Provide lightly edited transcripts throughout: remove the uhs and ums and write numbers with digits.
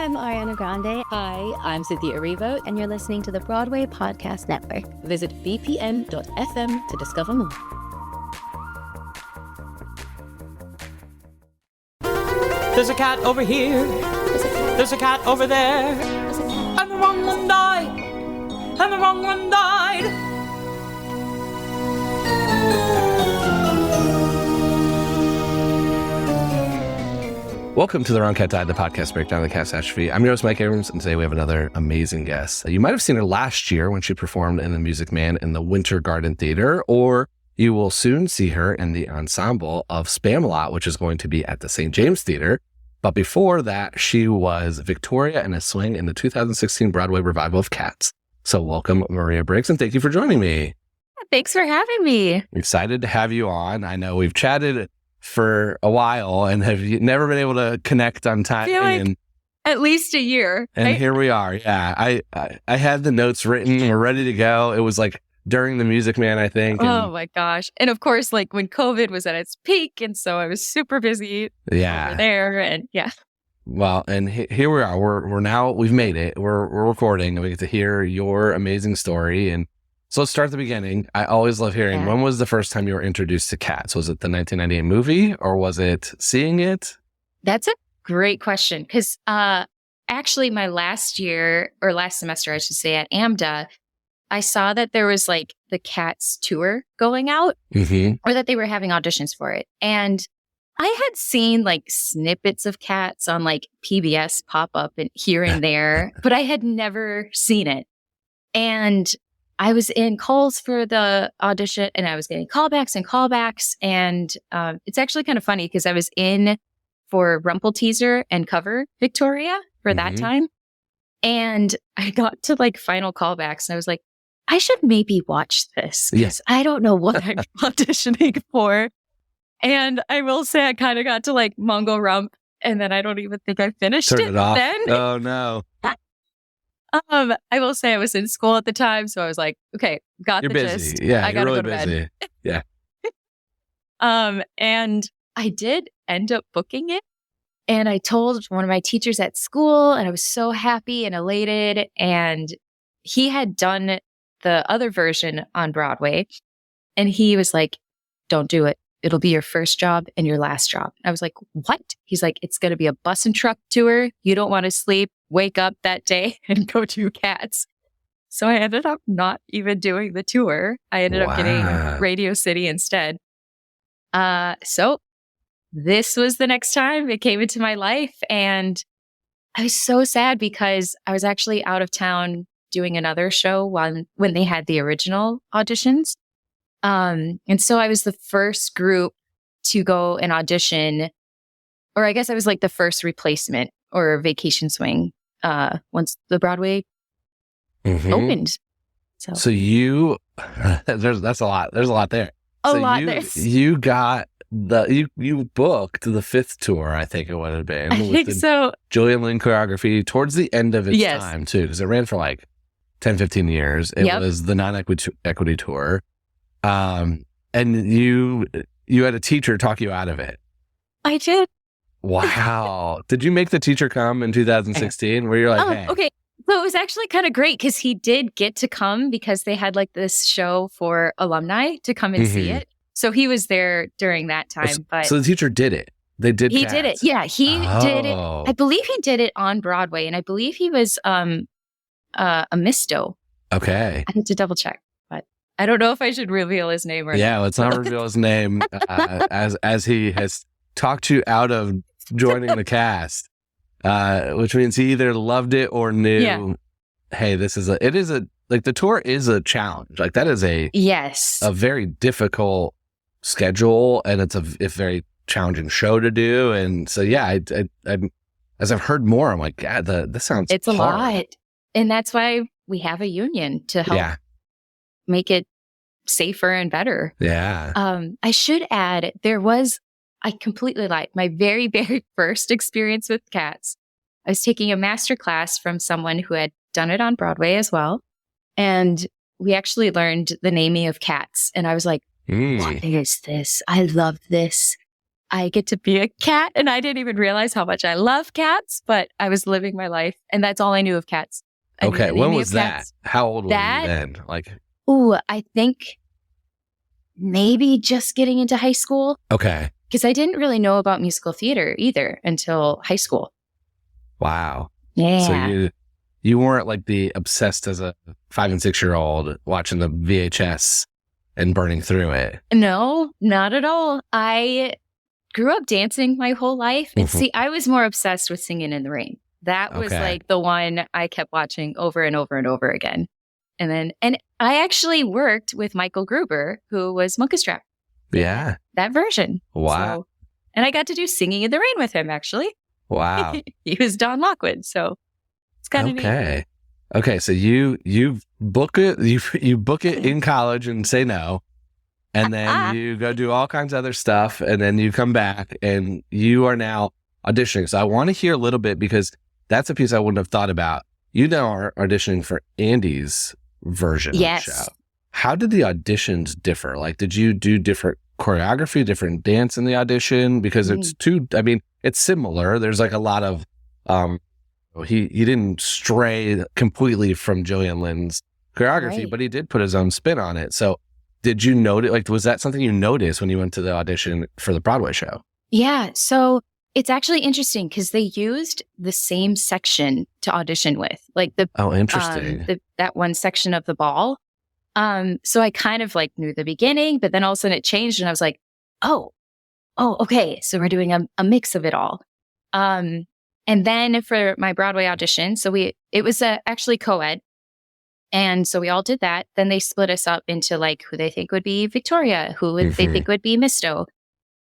I'm Ariana Grande. Hi, I'm Cynthia Erivo. And you're listening to the Broadway Podcast Network. Visit bpn.fm to discover more. There's a cat over here. There's a cat over there. And the wrong one died. And the wrong one died. Welcome to The Wrong Cat Died, the podcast breakdown of the CATS atrophy. I'm your host, Mike Abrams, and today we have another amazing guest. You might have seen her last year when she performed in The Music Man in the Winter Garden Theater, or you will soon see her in the Ensemble of SPAMALOT, which is going to be at the St. James Theater. But before that, she was Victoria in a swing in the 2016 Broadway Revival of CATS. So welcome, Maria Briggs, and thank you for joining me. Thanks for having me. I'm excited to have you on. I know we've chatted for a while and have never been able to connect on time. I feel like at least a year. And right? Here we are. Yeah. I had the notes written. We're ready to go. It was like during The Music Man, I think. Oh my gosh. And of course, like when COVID was at its peak. And so I was super busy over there. And yeah. Well, and here we are. We're now, we've made it. We're recording and we get to hear your amazing story. And so let's start at the beginning. I always love hearing, when was the first time you were introduced to CATS? Was it the 1998 movie or was it seeing it? That's a great question. Because actually my last semester, I should say, at AMDA, I saw that there was like the CATS tour going out or that they were having auditions for it. And I had seen like snippets of CATS on like PBS pop up and here and there, but I had never seen it. And I was in calls for the audition and I was getting callbacks. And it's actually kind of funny because I was in for Rumple teaser and cover Victoria for that time. And I got to like final callbacks and I was like, I should maybe watch this because I don't know what I'm auditioning for. And I will say I kind of got to like Mungo and Rump and then I don't even think I finished it off. then. Oh no. I will say I was in school at the time, so I was like, okay, got you're the busy. gist. Yeah, I gotta you're really go to busy. bed. Yeah. And I did end up booking it. And I told one of my teachers at school, and I was so happy and elated. And he had done the other version on Broadway. And he was like, don't do it. It'll be your first job and your last job. I was like, what? He's like, it's going to be a bus and truck tour. You don't want to sleep, wake up that day and go do CATS. So I ended up not even doing the tour. I ended up getting Radio City instead. So this was the next time it came into my life. And I was so sad because I was actually out of town doing another show when they had the original auditions. And so I was the first group to go and audition, or I guess I was like the first replacement or vacation swing, once the Broadway opened. So you, that's a lot. There's a lot there. You got you booked the fifth tour, I think it would have been. I think so. Julian Lynn choreography towards the end of its time too, because it ran for like 10, 15 years. It was the non-equity tour. And you had a teacher talk you out of it. I did. Wow. Did you make the teacher come in 2016 where you're like, hey. Okay. So it was actually kind of great because he did get to come because they had like this show for alumni to come and see it. So he was there during that time. So the teacher did it. He did it. Yeah, he did it. I believe he did it on Broadway, and I believe he was a Misto. Okay. I need to double check. I don't know if I should reveal his name or not. Yeah, let's not reveal his name as he has talked you out of joining the cast, which means he either loved it or knew, hey, the tour is a challenge. Like that is a very difficult schedule and it's a very challenging show to do. And so, I as I've heard more, I'm like, God, this sounds it's hard. A lot. And that's why we have a union to help make it safer and better. Yeah. I should add, I completely lied. My very, very first experience with CATS, I was taking a master class from someone who had done it on Broadway as well. And we actually learned the naming of CATS. And I was like, what is this? I love this. I get to be a cat. And I didn't even realize how much I love cats, but I was living my life. And that's all I knew of cats. Okay. When was that? How old were you then? I think maybe just getting into high school. Okay. Because I didn't really know about musical theater either until high school. Wow. Yeah. So you weren't like the obsessed as a 5 and 6-year-old watching the VHS and burning through it. No, not at all. I grew up dancing my whole life. And see, I was more obsessed with Singing in the Rain. That was like the one I kept watching over and over and over again. And I actually worked with Michael Gruber, who was Munkustrap. Yeah. That version. Wow. So, and I got to do Singing in the Rain with him, actually. Wow. He was Don Lockwood. So it's kind of neat. Okay. So you book it, you book it in college and say no. And then you go do all kinds of other stuff. And then you come back and you are now auditioning. So I want to hear a little bit because that's a piece I wouldn't have thought about. You now are auditioning for Andy's version of the show. How did the auditions differ? Like, did you do different choreography, different dance in the audition? Because it's similar. There's like a lot of, he didn't stray completely from Julian Lynn's choreography, but he did put his own spin on it. So did you notice, like, was that something you noticed when you went to the audition for the Broadway show? Yeah. So it's actually interesting because they used the same section to audition with, like interesting. That one section of the ball. So I kind of like knew the beginning, but then all of a sudden it changed and I was like, oh, okay. So we're doing a mix of it all. And then for my Broadway audition, it was actually co-ed. And so we all did that. Then they split us up into like who they think would be Victoria, who they think would be Misto.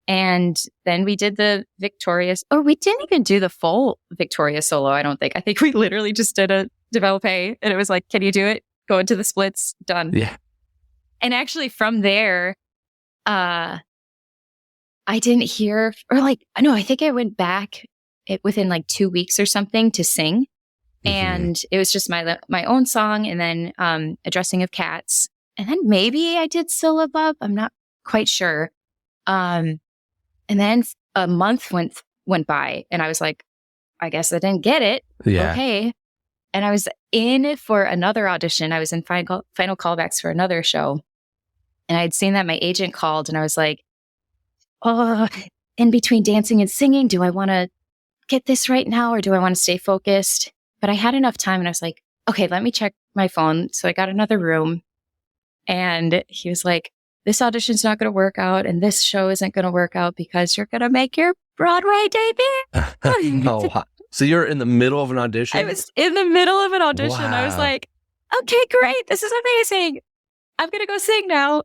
And then we did the Victorious, or we didn't even do the full Victoria solo, I don't think. I think we literally just did a develope and it was like, can you do it? Go into the splits, done. Yeah. And actually from there, I didn't hear, I think I went back within like 2 weeks or something to sing. And it was just my own song and then a dressing of cats. And then maybe I did Syllabub. I'm not quite sure. And then a month went by and I was like, I guess I didn't get it. Yeah. Okay. And I was in for another audition. I was in final callbacks for another show. And I had seen that my agent called and I was like, in between dancing and singing, do I want to get this right now or do I want to stay focused? But I had enough time and I was like, okay, let me check my phone. So I got another room and he was like, this audition's not going to work out and this show isn't going to work out because you're going to make your Broadway debut. Wow. So you're in the middle of an audition? I was in the middle of an audition. Wow. I was like, okay, great. This is amazing. I'm going to go sing now.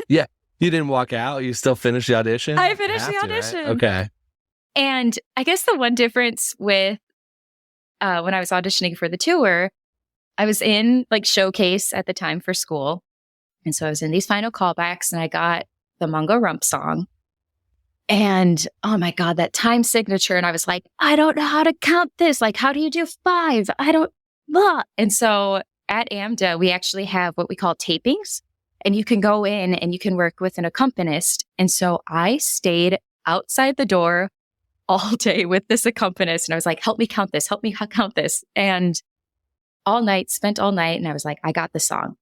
Yeah. You didn't walk out? You still finished the audition? I finished the audition. Right? Okay. And I guess the one difference with when I was auditioning for the tour, I was in like showcase at the time for school. And so I was in these final callbacks and I got the Mungo and Rump song. And oh my God, that time signature. And I was like, I don't know how to count this. Like, how do you do 5? I don't, blah. And so at AMDA, we actually have what we call tapings. And you can go in and you can work with an accompanist. And so I stayed outside the door all day with this accompanist. And I was like, help me count this. Help me count this. And spent all night. And I was like, I got the song.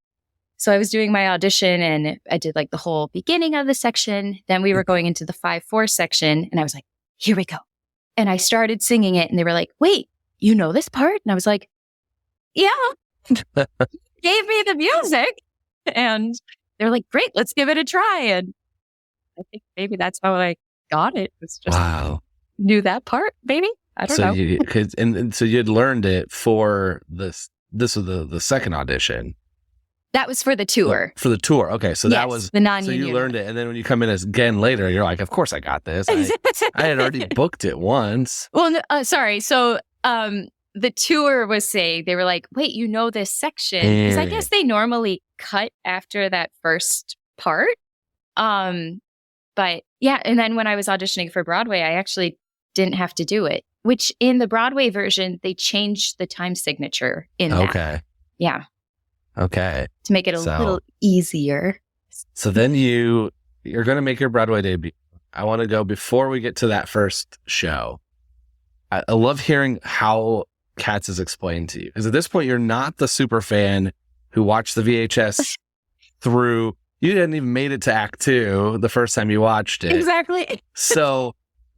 So I was doing my audition and I did like the whole beginning of the section. Then we were going into the 5/4 section and I was like, here we go. And I started singing it and they were like, wait, you know this part? And I was like, yeah. Gave me the music and they're like, great, let's give it a try. And I think maybe that's how I got it. It's just knew that part, maybe. I don't know. So you had learned it for this was the second audition. That was for the tour. For the tour. Okay. So that was the non-union. So you learned it. And then when you come in again later, you're like, of course I got this. I had already booked it once. Well, sorry. So the tour was saying, they were like, wait, you know this section? Because I guess they normally cut after that first part. But yeah. And then when I was auditioning for Broadway, I actually didn't have to do it, which in the Broadway version, they changed the time signature in that. Okay. Yeah. Okay. To make it a little easier. So then you're going to make your Broadway debut. I want to go before we get to that first show. I love hearing how Cats is explained to you. Because at this point, you're not the super fan who watched the VHS through. You hadn't even made it to Act 2 the first time you watched it. Exactly. So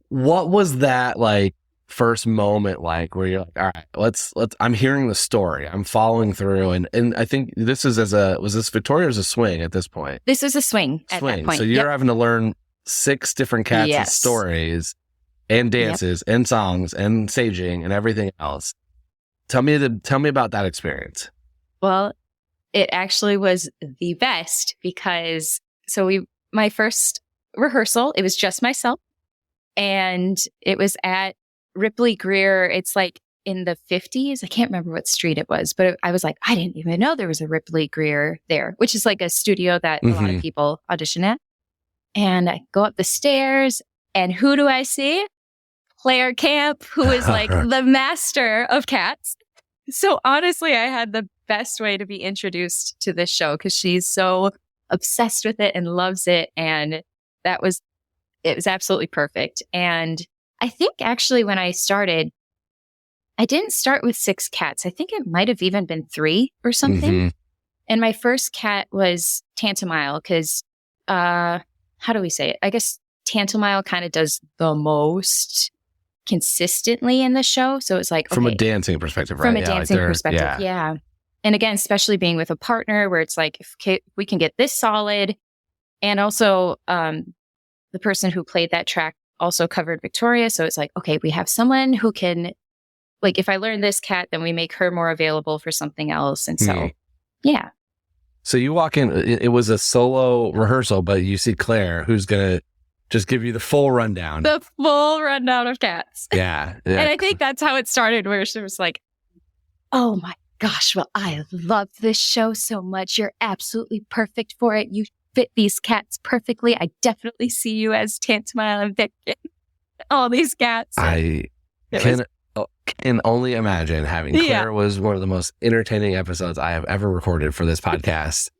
what was that like first moment like where you're like, all right, let's I'm hearing the story. I'm following through. And I think this is was this Victoria or is a swing at this point? This was a swing at that point. So you're having to learn 6 different Cats' stories and dances and songs and staging and everything else. Tell me about that experience. Well, it actually was the best because my first rehearsal, it was just myself, and it was at Ripley Greer. It's like in the 50s. I can't remember what street it was, but I was like, I didn't even know there was a Ripley Greer there, which is like a studio that a lot of people audition at. And I go up the stairs, and who do I see? Claire Camp, who is like the master of Cats. So honestly, I had the best way to be introduced to this show because she's so obsessed with it and loves it. And it was absolutely perfect. And I think actually when I started, I didn't start with 6 Cats. I think it might have even been 3 or something. And my first cat was Tantomile because, how do we say it? I guess Tantomile kind of does the most consistently in the show. So it's like, okay, from a dancing perspective, right? From a dancing perspective, yeah. And again, especially being with a partner where it's like, if we can get this solid. And also, the person who played that track also covered Victoria. So it's like, okay, we have someone who can, like, if I learn this cat, then we make her more available for something else. And so, yeah. So you walk in, it was a solo rehearsal, but you see Claire, who's going to just give you the full rundown. The full rundown of Cats. Yeah. And I think that's how it started, where she was like, oh my gosh, well, I love this show so much. You're absolutely perfect for it. You fit these cats perfectly. I definitely see you as Tantomile and Vic and all these cats. I can only imagine having Claire was one of the most entertaining episodes I have ever recorded for this podcast.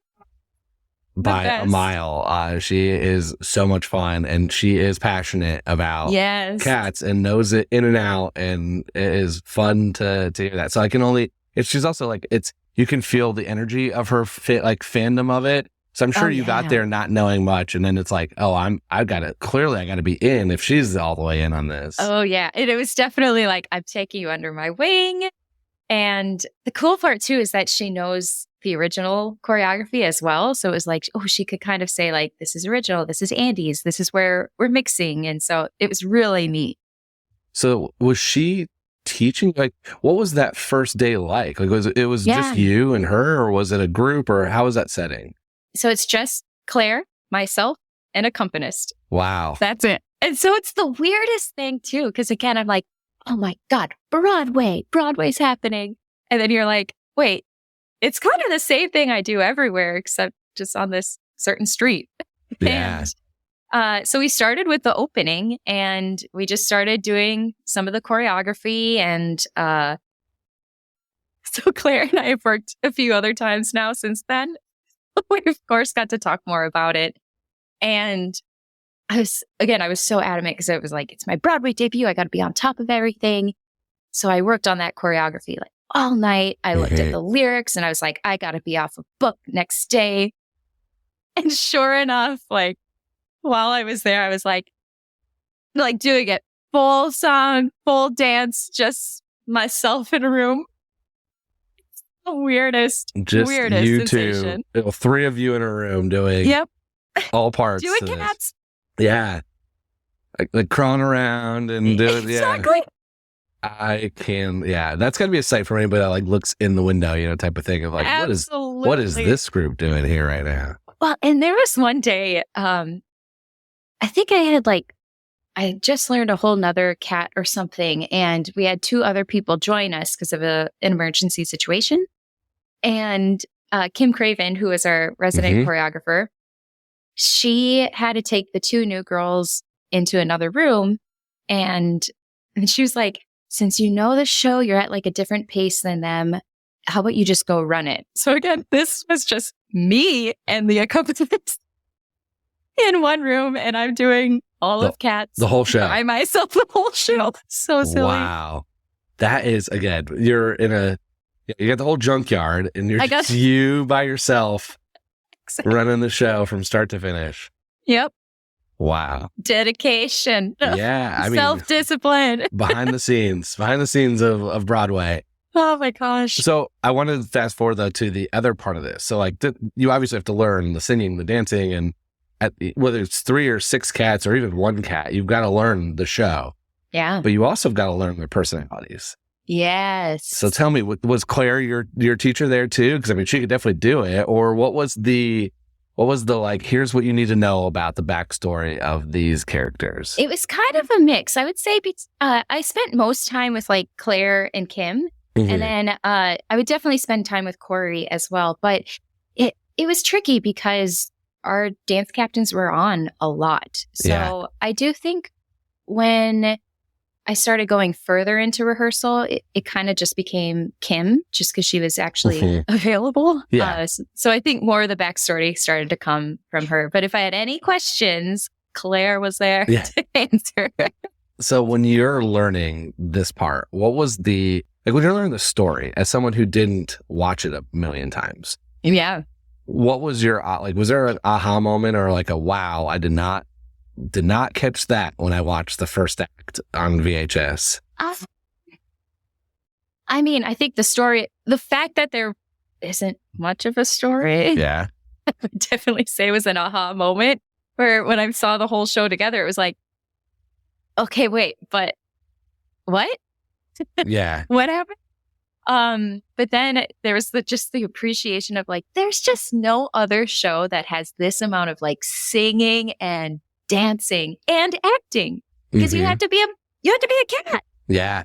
By a mile. She is so much fun, and she is passionate about cats and knows it in and out, and it is fun to hear that. So I can only, she's also like, you can feel the energy of her fandom of it. So I'm sure you got there not knowing much, and then it's like, oh, I got to be in if she's all the way in on this. Oh yeah. And it was definitely like, I'm taking you under my wing. And the cool part too is that she knows the original choreography as well. So it was like, oh, she could kind of say like, this is original, this is Andy's, this is where we're mixing. And so it was really neat. So was she teaching? Like, what was that first day like? Like, was it just you and her, or was it a group, or how was that setting? So it's just Claire, myself, and accompanist. Wow. That's it. And so it's the weirdest thing too, because again, I'm like, oh my God, Broadway's happening. And then you're like, wait, it's kind of the same thing I do everywhere, except just on this certain street. Yeah. And, so we started with the opening, and we just started doing some of the choreography. And so Claire and I have worked a few other times now since then. We, of course, got to talk more about it. And I was so adamant because it was like, it's my Broadway debut. I got to be on top of everything. So I worked on that choreography like all night. I looked at the lyrics, and I was like, I got to be off a book next day. And sure enough, like while I was there, I was like doing it full song, full dance, just myself in a room. It's the weirdest you sensation. 3 of you in a room doing all parts. Doing cats. Yeah. Like crawling around and doing, exactly. I can, that's got to be a sight for anybody that like looks in the window, type of thing of like, what is this group doing here right now? Well, and there was one day, I think I just learned a whole nother cat or something, and we had 2 other people join us because of an emergency situation. And Kim Craven, who is our resident choreographer, she had to take the 2 new girls into another room, and she was like, since you know the show, you're at like a different pace than them. How about you just go run it? So again, this was just me and the accompanist in one room, and I'm doing all of Cats. The whole show. By myself, the whole show. So silly. Wow. That is, again, you got the whole junkyard and you're just you by yourself running the show from start to finish. Yep. Wow. Dedication. Yeah. I mean, self-discipline. behind the scenes of Broadway. Oh my gosh. So I wanted to fast forward though to the other part of this. So like you obviously have to learn the singing, the dancing, and whether it's 3 or 6 cats or even 1 cat, you've got to learn the show. Yeah. But you also have got to learn their personalities. Yes. So tell me, was Claire your teacher there too? Because I mean, she could definitely do it. Or what was the like, here's what you need to know about the backstory of these characters? It was kind of a mix. I would say I spent most time with like Claire and Kim. Mm-hmm. And then I would definitely spend time with Corey as well. But it was tricky because our dance captains were on a lot. So I do think when I started going further into rehearsal, it kind of just became Kim, just because she was actually available. Yeah. So I think more of the backstory started to come from her. But if I had any questions, Claire was there to answer. So when you're learning this part, what was when you're learning the story as someone who didn't watch it a million times? Yeah. What was your, was there an aha moment or like a, wow, I did not catch that when I watched the first act on VHS? I mean, I think the fact that there isn't much of a story. Yeah. I would definitely say was an aha moment where when I saw the whole show together, it was like, okay, wait, but what? Yeah. What happened? But then there was just the appreciation of like, there's just no other show that has this amount of like singing and dancing and acting because you have to be a cat. Yeah.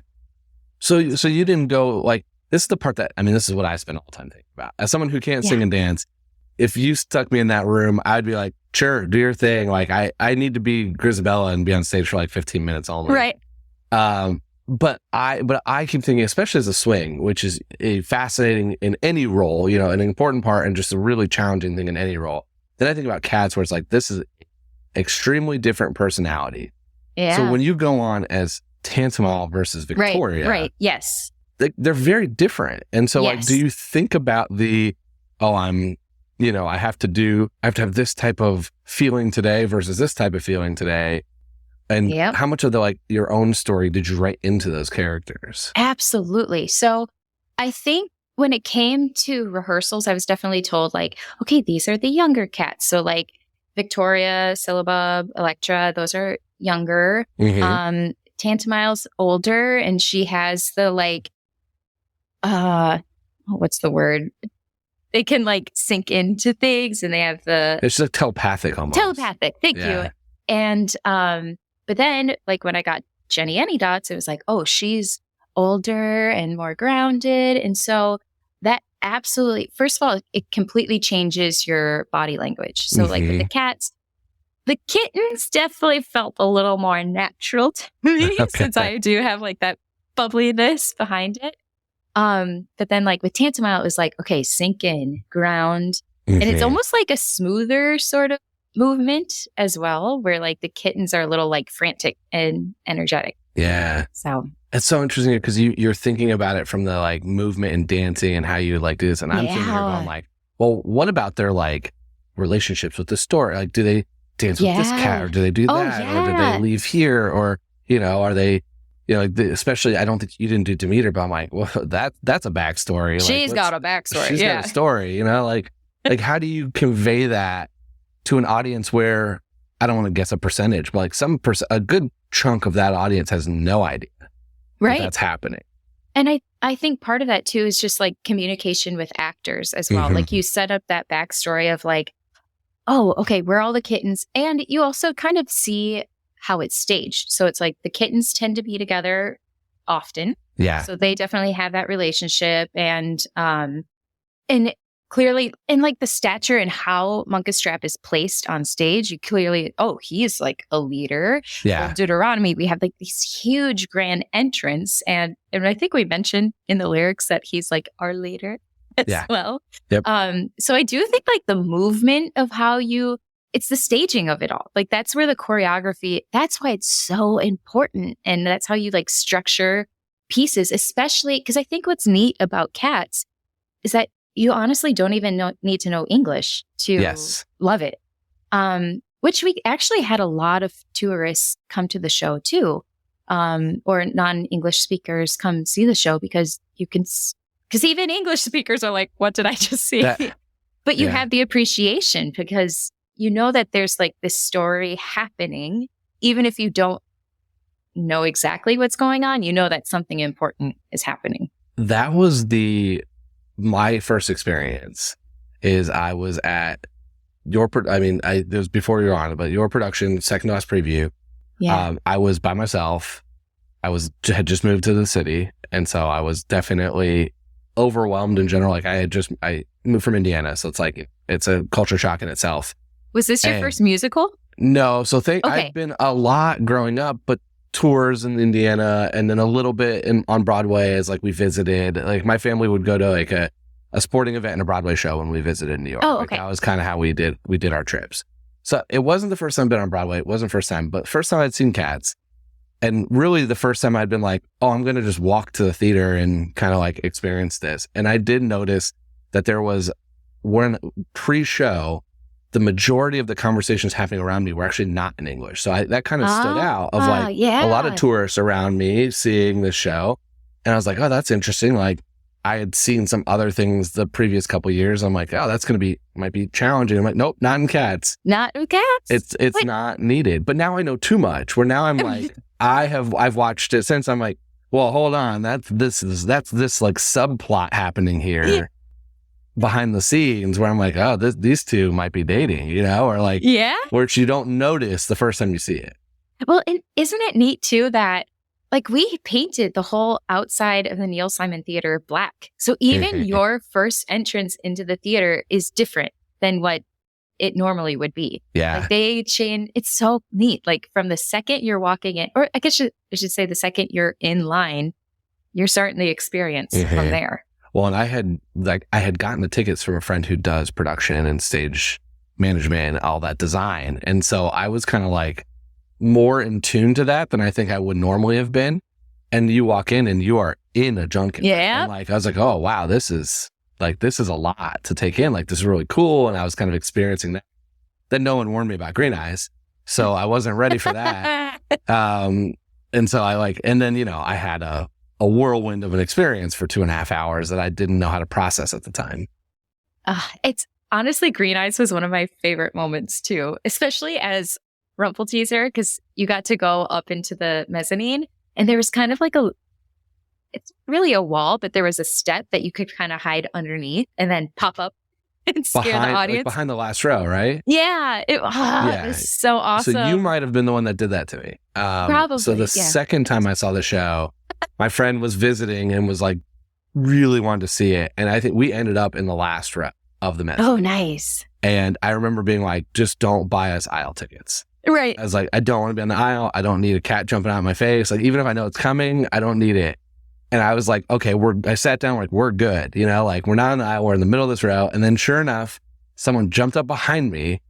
So you didn't go like, this is the part that, I mean, this is what I spend all the time thinking about. As someone who can't sing and dance, if you stuck me in that room, I'd be like, sure, do your thing. Like I need to be Grisabella and be on stage for like 15 minutes only. Right. But I keep thinking, especially as a swing, which is a fascinating in any role, an important part and just a really challenging thing in any role. Then I think about Cats where it's like, this is extremely different personality. Yeah. So when you go on as Tantomile versus Victoria, right. Yes. They're very different. And so like, do you think about I have to have this type of feeling today versus this type of feeling today? And how much of your own story did you write into those characters? Absolutely. So I think when it came to rehearsals, I was definitely told like, okay, these are the younger cats. So like Victoria, Syllabub, Electra, those are younger. Mm-hmm. Tantomile's older and she has the what's the word? They can like sink into things and they have it's like telepathic almost. Telepathic. Thank you. And, but then like when I got Jenny Anydots, it was like, oh, she's older and more grounded. And so that absolutely, first of all, it completely changes your body language. So like with the cats, the kittens definitely felt a little more natural to me since I do have like that bubbliness behind it. But then like with Tantomile, it was like, okay, sink in, ground. And it's almost like a smoother sort of movement as well, where like the kittens are a little like frantic and energetic. Yeah. So it's so interesting because you're thinking about it from the like movement and dancing and how you like do this. And I'm thinking going like, well, what about their like relationships with the story? Like, do they dance with this cat or do they do that? Or do they leave here? Or, are they, especially, I don't think you didn't do Demeter, but I'm like, well, that's a backstory. She's got a backstory. She's got a story, like how do you convey that to an audience where, I don't want to guess a percentage, but like a good chunk of that audience has no idea that's happening. And I think part of that too is just like communication with actors as well. Like you set up that backstory of like, oh, okay, we're all the kittens. And you also kind of see how it's staged. So it's like the kittens tend to be together often. Yeah. So they definitely have that relationship and clearly in like the stature and how Munkustrap is placed on stage, you clearly, he's like a leader. Yeah. In Deuteronomy, we have like these huge grand entrance. And I think we mentioned in the lyrics that he's like our leader as well. Yep. So I do think like the movement of how you it's the staging of it all. Like that's where the choreography, that's why it's so important. And that's how you like structure pieces, especially because I think what's neat about CATS is that you honestly don't even need to know English to love it. Which we actually had a lot of tourists come to the show too, or non-English speakers come see the show because even English speakers are like, what did I just see? But you have the appreciation because you know that there's like this story happening, even if you don't know exactly what's going on, you know that something important is happening. That was my first experience is I was at it was before you were on it, but your production, second to last preview. Yeah. I was by myself. Had just moved to the city. And so I was definitely overwhelmed in general. Like I moved from Indiana. So it's like, it's a culture shock in itself. Was this your first musical? No. So I've been a lot growing up, but tours in Indiana and then a little bit on Broadway as like we visited, like my family would go to like a sporting event and a Broadway show when we visited New York. Oh, okay. Like that was kind of how we did our trips. So it wasn't the first time I'd been on Broadway. It wasn't the first time, but first time I'd seen CATS. And really the first time I'd been like, oh, I'm going to just walk to the theater and kind of like experience this. And I did notice that when pre-show, the majority of the conversations happening around me were actually not in English. So that kind of stood out of a lot of tourists around me seeing this show. And I was like, oh, that's interesting. Like I had seen some other things the previous couple of years. I'm like, oh, that's going to might be challenging. I'm like, nope, not in CATS. Not in CATS. It's not needed. But now I know too much where now I'm like, I've watched it since. I'm like, well, hold on. That's this like subplot happening here behind the scenes where I'm like, oh, these two might be dating, or like, which you don't notice the first time you see it. Well, and isn't it neat too that like we painted the whole outside of the Neil Simon Theater black. So even your first entrance into the theater is different than what it normally would be. Yeah. Like they change. It's so neat. Like from the second you're walking in, or I guess I should say the second you're in line, you're starting the experience from there. Well, and I had gotten the tickets from a friend who does production and stage management, all that design. And so I was kind of like more in tune to that than I think I would normally have been. And you walk in and you are in a junket. Yeah. And like, I was like, oh, wow, this is a lot to take in. Like, this is really cool. And I was kind of experiencing that. Then no one warned me about green eyes. So I wasn't ready for that. And so I had a whirlwind of an experience for 2.5 hours that I didn't know how to process at the time. It's honestly, green eyes was one of my favorite moments too, especially as Rumpelteazer, because you got to go up into the mezzanine and there was kind of like it's really a wall, but there was a step that you could kind of hide underneath and then pop up and scare the audience. Like behind the last row, right? Yeah. It was so awesome. So you might have been the one that did that to me. Probably. So the second time I saw the show, my friend was visiting and was like, really wanted to see it. And I think we ended up in the last row of the mezzanine. Oh, nice. And I remember being like, just don't buy us aisle tickets. Right. I was like, I don't want to be on the aisle. I don't need a cat jumping out of my face. Like, even if I know it's coming, I don't need it. And I was like, okay, I sat down, like, we're good. Like we're not on the aisle. We're in the middle of this row. And then sure enough, someone jumped up behind me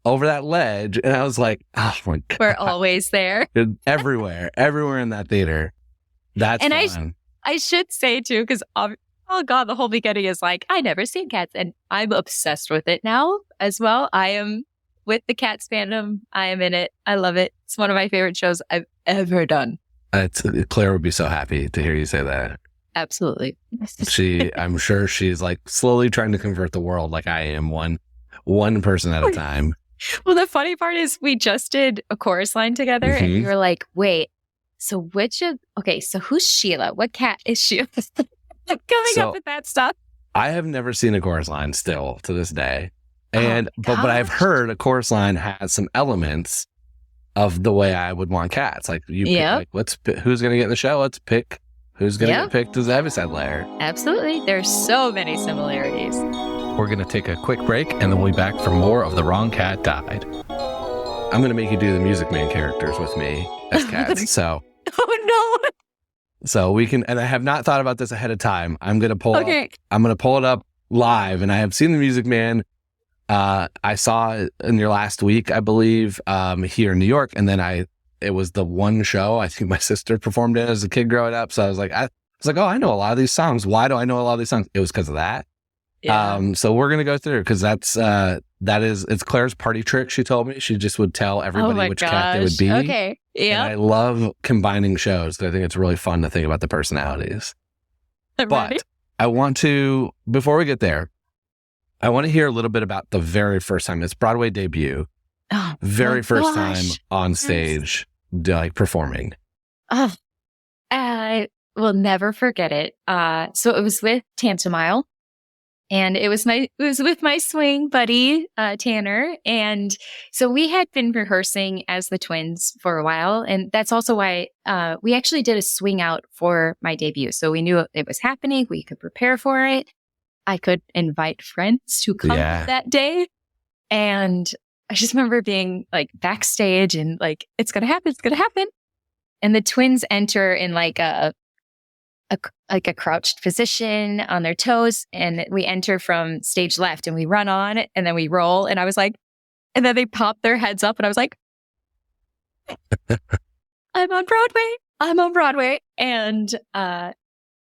over that ledge. And I was like, oh my God. We're always there. everywhere in that theater. That's and fun. I should say too, because oh God, the whole beginning is like, I never seen CATS and I'm obsessed with it now as well. I am with the CATS fandom. I am in it. I love it. It's one of my favorite shows I've ever done. Claire would be so happy to hear you say that. Absolutely. I'm sure she's like slowly trying to convert the world like I am, one person at a time. Well, the funny part is we just did a chorus line together and we were like, wait, so who's Sheila? What cat is Sheila? Coming up with that stuff. I have never seen a chorus line still to this day. And but I've heard a chorus line has some elements of the way I would want CATS. Like you pick, like who's gonna get in the show? Let's pick who's gonna get picked as the Heaviside Layer. Absolutely. There's so many similarities. We're gonna take a quick break and then we'll be back for more of The Wrong Cat Died. I'm gonna make you do the Music Man characters with me as CATS. So oh no. So we can, and I have not thought about this ahead of time. I'm gonna pull it up live, and I have seen the Music Man I saw it in your last week, I believe, here in New York. And then it was the one show I think my sister performed in as a kid growing up. So I was like, oh, I know a lot of these songs. Why do I know a lot of these songs? It was because of that. Yeah. So we're going to go through because it's Claire's party trick. She told me she just would tell everybody which cat they would be. Okay. Yeah. And I love combining shows. I think it's really fun to think about the personalities. But I want to, before we get there, I want to hear a little bit about the very first time. It's Broadway debut. Oh, very first time on stage, like performing. Oh, I will never forget it. So it was with Tantomile, and it was with my swing buddy, Tanner. And so we had been rehearsing as the twins for a while. And that's also why we actually did a swing out for my debut. So we knew it was happening. We could prepare for it. I could invite friends to come that day. And I just remember being like backstage and like, it's going to happen. It's going to happen. And the twins enter in like a crouched position on their toes. And we enter from stage left and we run on and then we roll. And I was like, and then they pop their heads up and I was like, I'm on Broadway. And,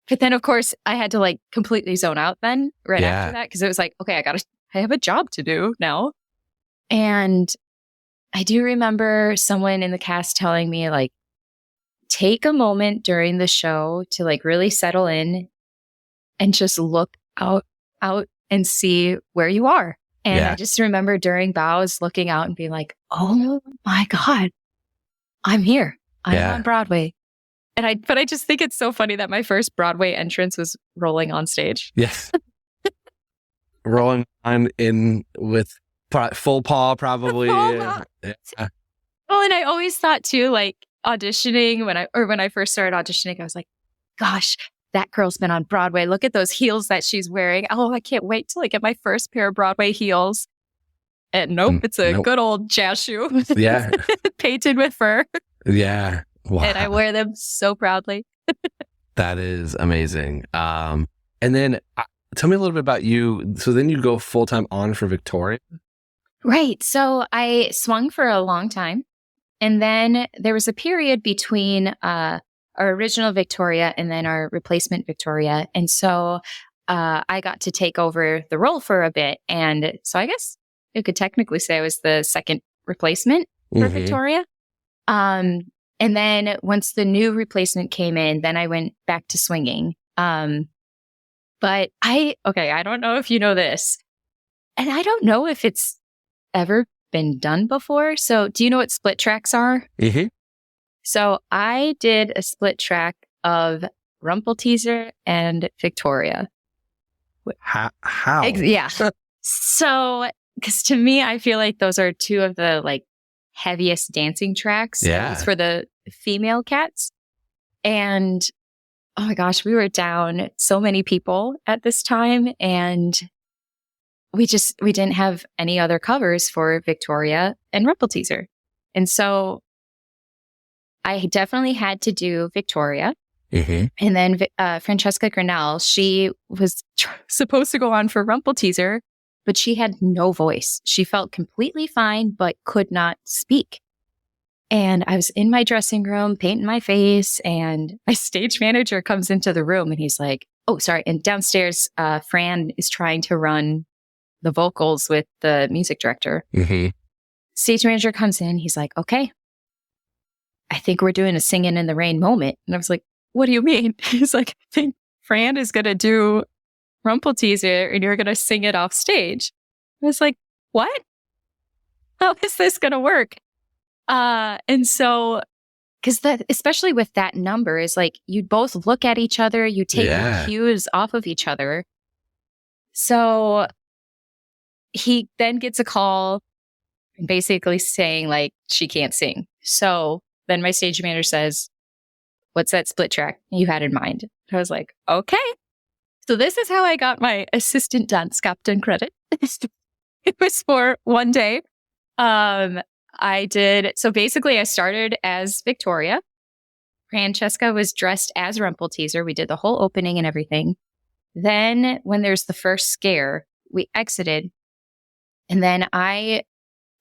but then of course I had to like completely zone out then after that. Cause it was like, okay, I have a job to do now. And I do remember someone in the cast telling me like, take a moment during the show to like really settle in and just look out and see where you are. And I just remember during bows looking out and being like, oh my God, I'm here. I'm on Broadway. But I just think it's so funny that my first Broadway entrance was rolling on stage. Yes. Rolling on in with full paw, probably. Well, and I always thought too, like auditioning when I first started auditioning, I was like, gosh, that girl's been on Broadway. Look at those heels that she's wearing. Oh, I can't wait till I get my first pair of Broadway heels. And nope, it's a good old jazz shoe. Yeah. Painted with fur. Yeah. Wow. And I wear them so proudly. That is amazing. And then tell me a little bit about you. So then you go full-time on for Victoria? Right. So I swung for a long time. And then there was a period between our original Victoria and then our replacement Victoria. And so I got to take over the role for a bit. And so I guess you could technically say I was the second replacement for Victoria. And then once the new replacement came in, then I went back to swinging. But I don't know if you know this, and I don't know if it's ever been done before. So do you know what split tracks are? Mm-hmm. So I did a split track of Rumpelteazer and Victoria. How? Yeah. So, because to me, I feel like those are two of the like heaviest dancing tracks for the female cats. And oh my gosh, we were down so many people at this time, and we didn't have any other covers for Victoria and Rumpelteazer. And so I definitely had to do Victoria. Mm-hmm. And then Francesca Grinnell, she was supposed to go on for Rumpelteazer, but she had no voice. She felt completely fine, but could not speak. And I was in my dressing room painting my face, and my stage manager comes into the room and he's like, oh, sorry. And downstairs, Fran is trying to run the vocals with the music director. Mm-hmm. Stage manager comes in. He's like, okay, I think we're doing a singing in the rain moment. And I was like, what do you mean? He's like, I think Fran is going to do Rumpelteazer and you're going to sing it off stage. I was like, what? How is this going to work? And so, because that, especially with that number, is like you both look at each other, you take your cues off of each other. So he then gets a call basically saying like she can't sing. So then my stage manager says, what's that split track you had in mind? I was like, okay. So this is how I got my assistant dance captain credit. It was for one day. So basically I started as Victoria. Francesca was dressed as Rumpelteazer. We did the whole opening and everything. Then when there's the first scare, we exited. And then I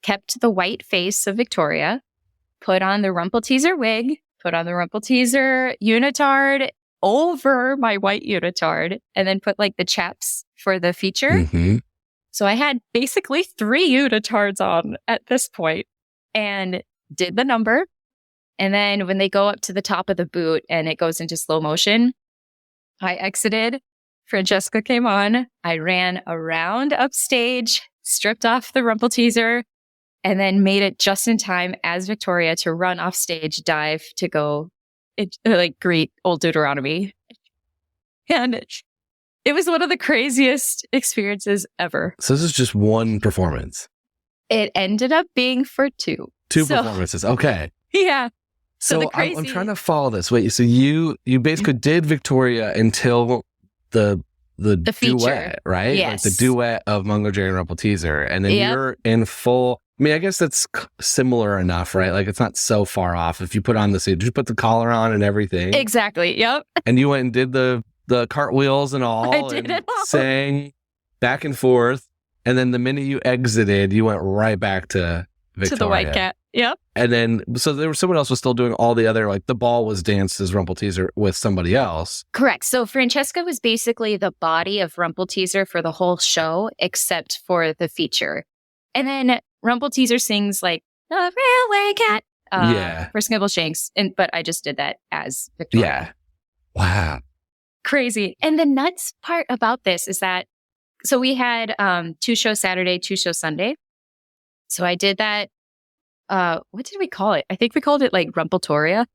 kept the white face of Victoria, put on the Rumpelteazer wig, put on the Rumpelteazer unitard over my white unitard, and then put like the chaps for the feature. Mm-hmm. So I had basically 3 unitards on at this point and did the number. And then when they go up to the top of the boot and it goes into slow motion, I exited. Francesca came on. I ran around upstage, stripped off the Rumpelteazer, and then made it just in time as Victoria to run off stage, dive to go greet old Deuteronomy. And it was one of the craziest experiences ever. So this is just one performance. It ended up being for 2. Two performances. Okay. Yeah. So I'm trying to follow this. Wait, so you basically did Victoria until the feature, duet, right? Yes. Like the duet of Mungo, Jerry, and Rumpelteazer. And then you're in full... I mean, I guess that's similar enough, right? Like, it's not so far off. If you put on did you put the collar on and everything? Exactly. Yep. And you went and did the cartwheels and all. I did it all. Sang back and forth. And then the minute you exited, you went right back to Victoria. To the white cat. Yep. And then, so there was someone else was still doing all the other, like the ball was danced as Rumpelteazer with somebody else. Correct. So Francesca was basically the body of Rumpelteazer for the whole show, except for the feature. And then Rumpelteazer sings like the railway cat for Skimbleshanks. But I just did that as Victoria. Yeah. Wow. Crazy. And the nuts part about this is that, so we had 2 shows Saturday, 2 shows Sunday. So I did that. What did we call it? I think we called it like Rumpeltoria.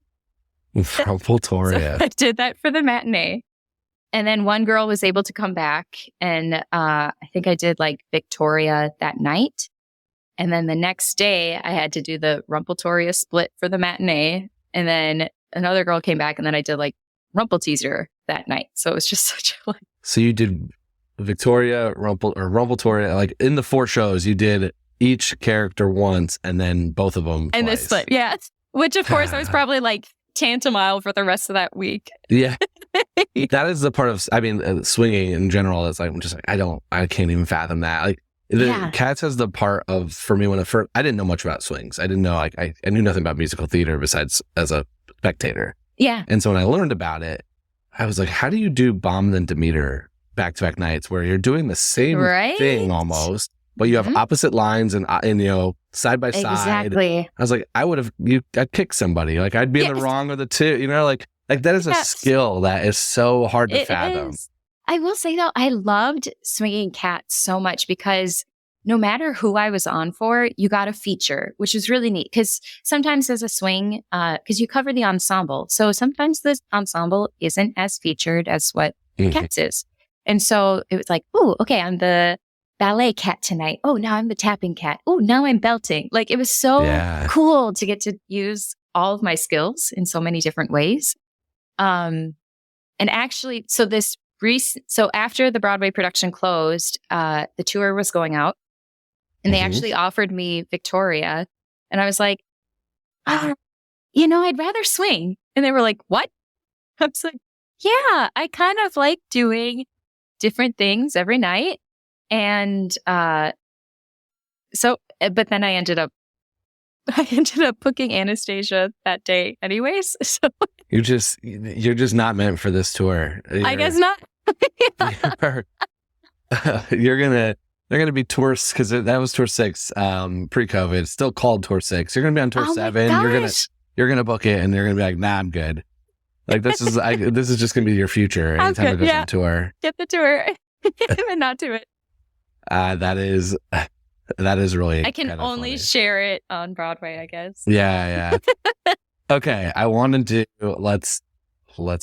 Rumpeltoria. So I did that for the matinee. And then one girl was able to come back. And I think I did like Victoria that night. And then the next day I had to do the Rumpeltoria split for the matinee. And then another girl came back and then I did like Rumpelteazer that night. So it was just such a like. So you did Victoria, Rumpeltoria, like in the 4 shows, you did each character once and then both of them and twice. this split, yeah. Which of course I was probably like Tantomile for the rest of that week. Yeah. That is the part of, I mean, swinging in general is like, I'm just like, I can't even fathom that. Like, Cats has the part of, for me, when I didn't know much about swings. I didn't know, like, I knew nothing about musical theater besides as a spectator. Yeah. And so when I learned about it, I was like, how do you do Bomb and Demeter back-to-back nights where you're doing the same thing almost, but you have opposite lines and you know, side by side. Exactly. I was like, I'd kick somebody. Like, I'd be in the wrong of the two, you know, like that is a skill that is so hard to fathom. I will say though, I loved swinging Cats so much because no matter who I was on for, you got a feature, which is really neat. Because sometimes as a swing, because you cover the ensemble. So sometimes the ensemble isn't as featured as what Cats is. And so it was like, oh, okay, I'm the ballet cat tonight. Oh, now I'm the tapping cat. Oh, now I'm belting. Like, it was so cool to get to use all of my skills in so many different ways. And actually, so after the Broadway production closed, the tour was going out. And they actually offered me Victoria. And I was like, I'd rather swing. And they were like, what? I was like, yeah, I kind of like doing different things every night. And but then I ended up booking Anastasia that day anyways. So you're just not meant for this tour. I guess not. They're going to be tour, because that was tour 6 pre-COVID. It's still called tour 6. You're going to be on tour 7. You're going to book it, and they're going to be like, nah, I'm good. Like, this is this is just going to be your future anytime it goes on tour. Get the tour and not do it. That is really. I can only share it on Broadway, I guess. Yeah. Okay, I wanted to let's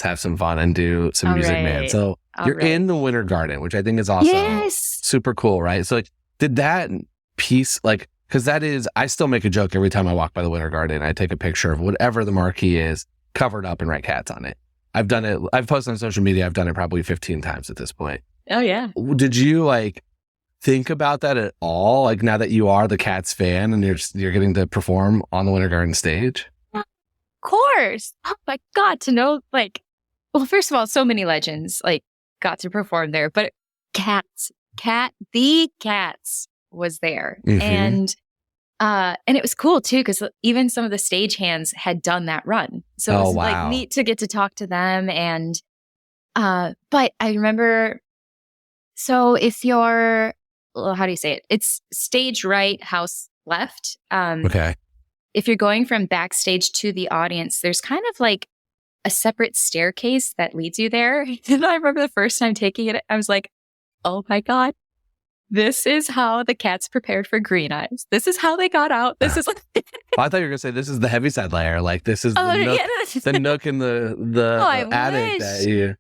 have some fun and do some Music Man. So you're in the Winter Garden, which I think is also super cool, right? So like, did that piece, like, because that is, I still make a joke every time I walk by the Winter Garden. I take a picture of whatever the marquee is, covered up and write Cats on it. I've done it. I've posted on social media. I've done it probably 15 times at this point. Oh yeah. Did you like think about that at all? Like, now that you are the Cats fan and you're getting to perform on the Winter Garden stage? Of course. Oh my God, to know, like, well, first of all, so many legends like got to perform there, but the Cats was there. Mhm. And it was cool too, because even some of the stagehands had done that run. So it was like neat to get to talk to them. And but I remember, so if you're, well, how do you say it? It's stage right, house left. Okay. If you're going from backstage to the audience, there's kind of like a separate staircase that leads you there. And I remember the first time taking it, I was like, oh my God, this is how the cats prepared for Green Eyes. This is how they got out. This is like Well, I thought you were going to say this is the Heaviside layer. Like this is the nook, the nook in the attic that you...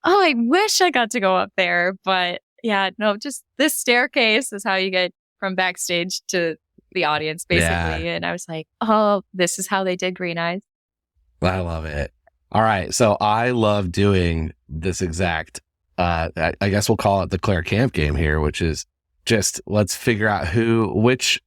Oh, I wish I got to go up there. But yeah, no, just this staircase is how you get from backstage to the audience, basically. Yeah. And I was like, oh, this is how they did Green Eyes. I love it. All right. So I love doing this exact, I guess we'll call it the Claire Camp game here, which is just let's figure out which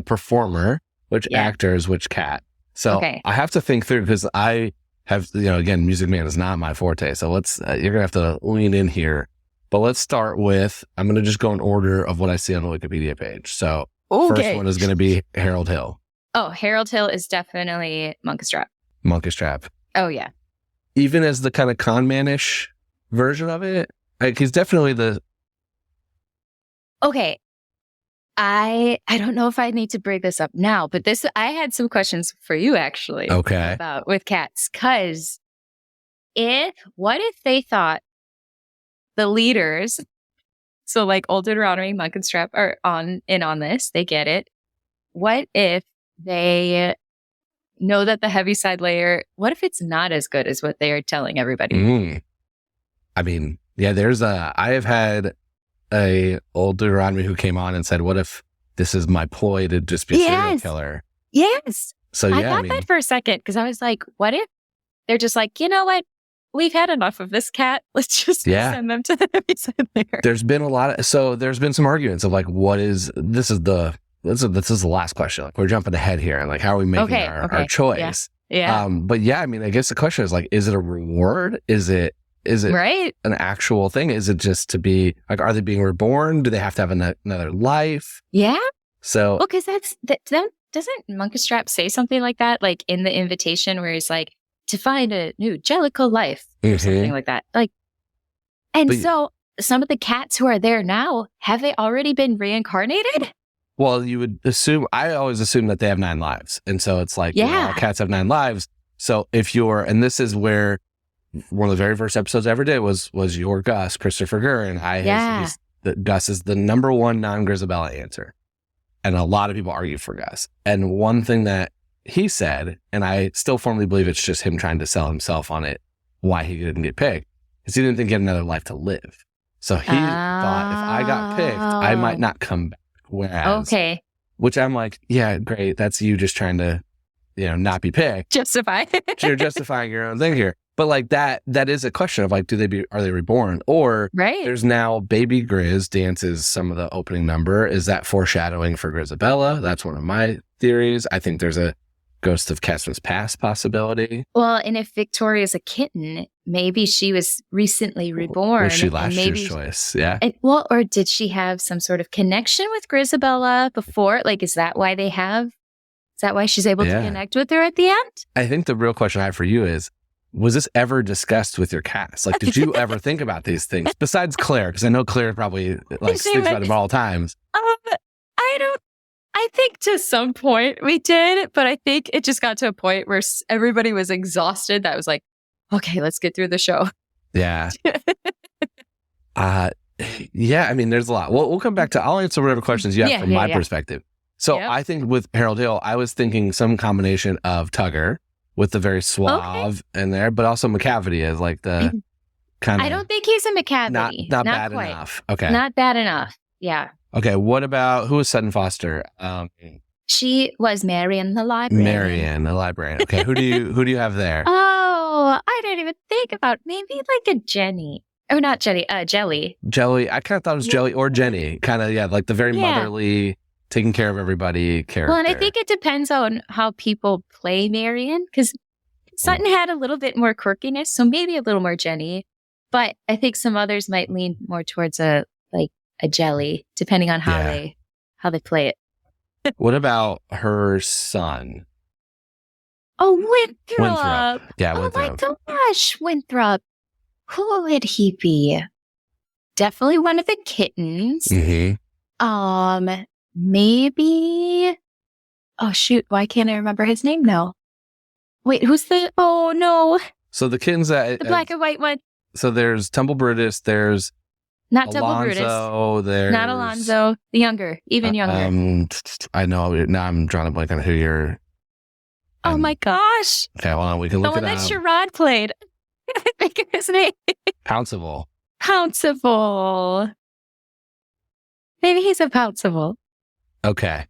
performer, which actors, which cat. So I have to think through because I have, again, Music Man is not my forte. So you're going to have to lean in here. But let's start with, I'm going to just go in order of what I see on the Wikipedia page. So first one is going to be Harold Hill. Oh, Harold Hill is definitely Monkestrap. Monkestrap. Oh, yeah. Even as the kind of con man-ish version of it, he's definitely the... Okay. I don't know if I need to bring this up now, but I had some questions for you actually. Okay. About with cats. Because what if they thought the leaders, so like Old Deuteronomy, Monkestrap are on this, they get it. What if they know that the Heaviside layer, what if it's not as good as what they are telling everybody? I mean, yeah, I have had a Old Deuteronomy who came on and said, what if this is my ploy to just be a serial killer? Yes. So yeah, I thought that for a second because I was like, what if they're just like, you know what? We've had enough of this cat. Let's just send them to the Heaviside layer. There's been there's been some arguments of like, this is the last question. Like we're jumping ahead here. Like, how are we making our choice? Yeah. But yeah, I mean, I guess the question is like, is it a reward? Is it right? An actual thing? Is it just to be like, are they being reborn? Do they have to have another life? Yeah. So, well, because doesn't Monkestrap say something like that? Like in the invitation where he's like, to find a new Jellicle life or something like that. Like, so some of the cats who are there now, have they already been reincarnated? Well, you would assume, I always assume that they have 9 lives. And so it's like, all cats have 9 lives. So if and this is where one of the very first episodes I ever did was your Gus, Christopher Gurr. And Gus is the number one non-Grisabella answer. And a lot of people argue for Gus. And one thing that he said, and I still firmly believe it's just him trying to sell himself on it, why he didn't get picked, is he didn't think he had another life to live. So he thought if I got picked, I might not come back. Whereas, which I'm like, yeah, great. That's you just trying to, not be picked. Justify. You're justifying your own thing here. But like that is a question of like, are they reborn? Or there's now Baby Grizz dances some of the opening number. Is that foreshadowing for Grisabella? That's one of my theories. I think there's a Ghost of Catherine's Past possibility. Well, and if Victoria's a kitten, maybe she was recently reborn. Was she last year's choice? Yeah. Or did she have some sort of connection with Grisabella before? Like, is that why she's able to connect with her at the end? I think the real question I have for you is, was this ever discussed with your cast? Like, did you ever think about these things? Besides Claire, because I know Claire probably thinks about them all times. I think to some point we did, but I think it just got to a point where everybody was exhausted. That was like, okay, let's get through the show. Yeah. Yeah, I mean, there's a lot. We'll come back to, I'll answer whatever questions you have from my perspective. So I think with Harold Hill, I was thinking some combination of Tugger with the very suave in there, but also McCavity as like the kind of... I don't think he's a McCavity. Not bad quite enough. Okay. Not bad enough. Yeah. Okay, what about, who was Sutton Foster? She was Marian the librarian. Marian the librarian. Okay, who do you have there? Oh, I didn't even think about maybe like a Jenny. Oh, not Jenny, Jelly. Jelly, I kind of thought it was Jelly or Jenny. Kind of, like the very motherly, taking care of everybody character. Well, and I think it depends on how people play Marian, because Sutton had a little bit more quirkiness, so maybe a little more Jenny. But I think some others might lean more towards a Jelly, depending on how how they play it. What about her son? Oh, Winthrop. Winthrop. Yeah, Oh Winthrop. my gosh, Winthrop. Who would he be? Definitely one of the kittens. Mm-hmm. Maybe. Oh shoot! Why can't I remember his name now? Wait, who's the? Oh no, So the kittens that the black and white one. So there's Tumble Brutus. There's Not Tumble Alonzo. Brutus. There's Not Alonzo. The younger, even younger. I know. Now I'm drawing a blank on who you're. Oh my gosh! Okay, hold on. We can The look one it that up. Sherrod played. I think his name. Pouncival. Pouncival. Maybe he's a Pouncival. Okay.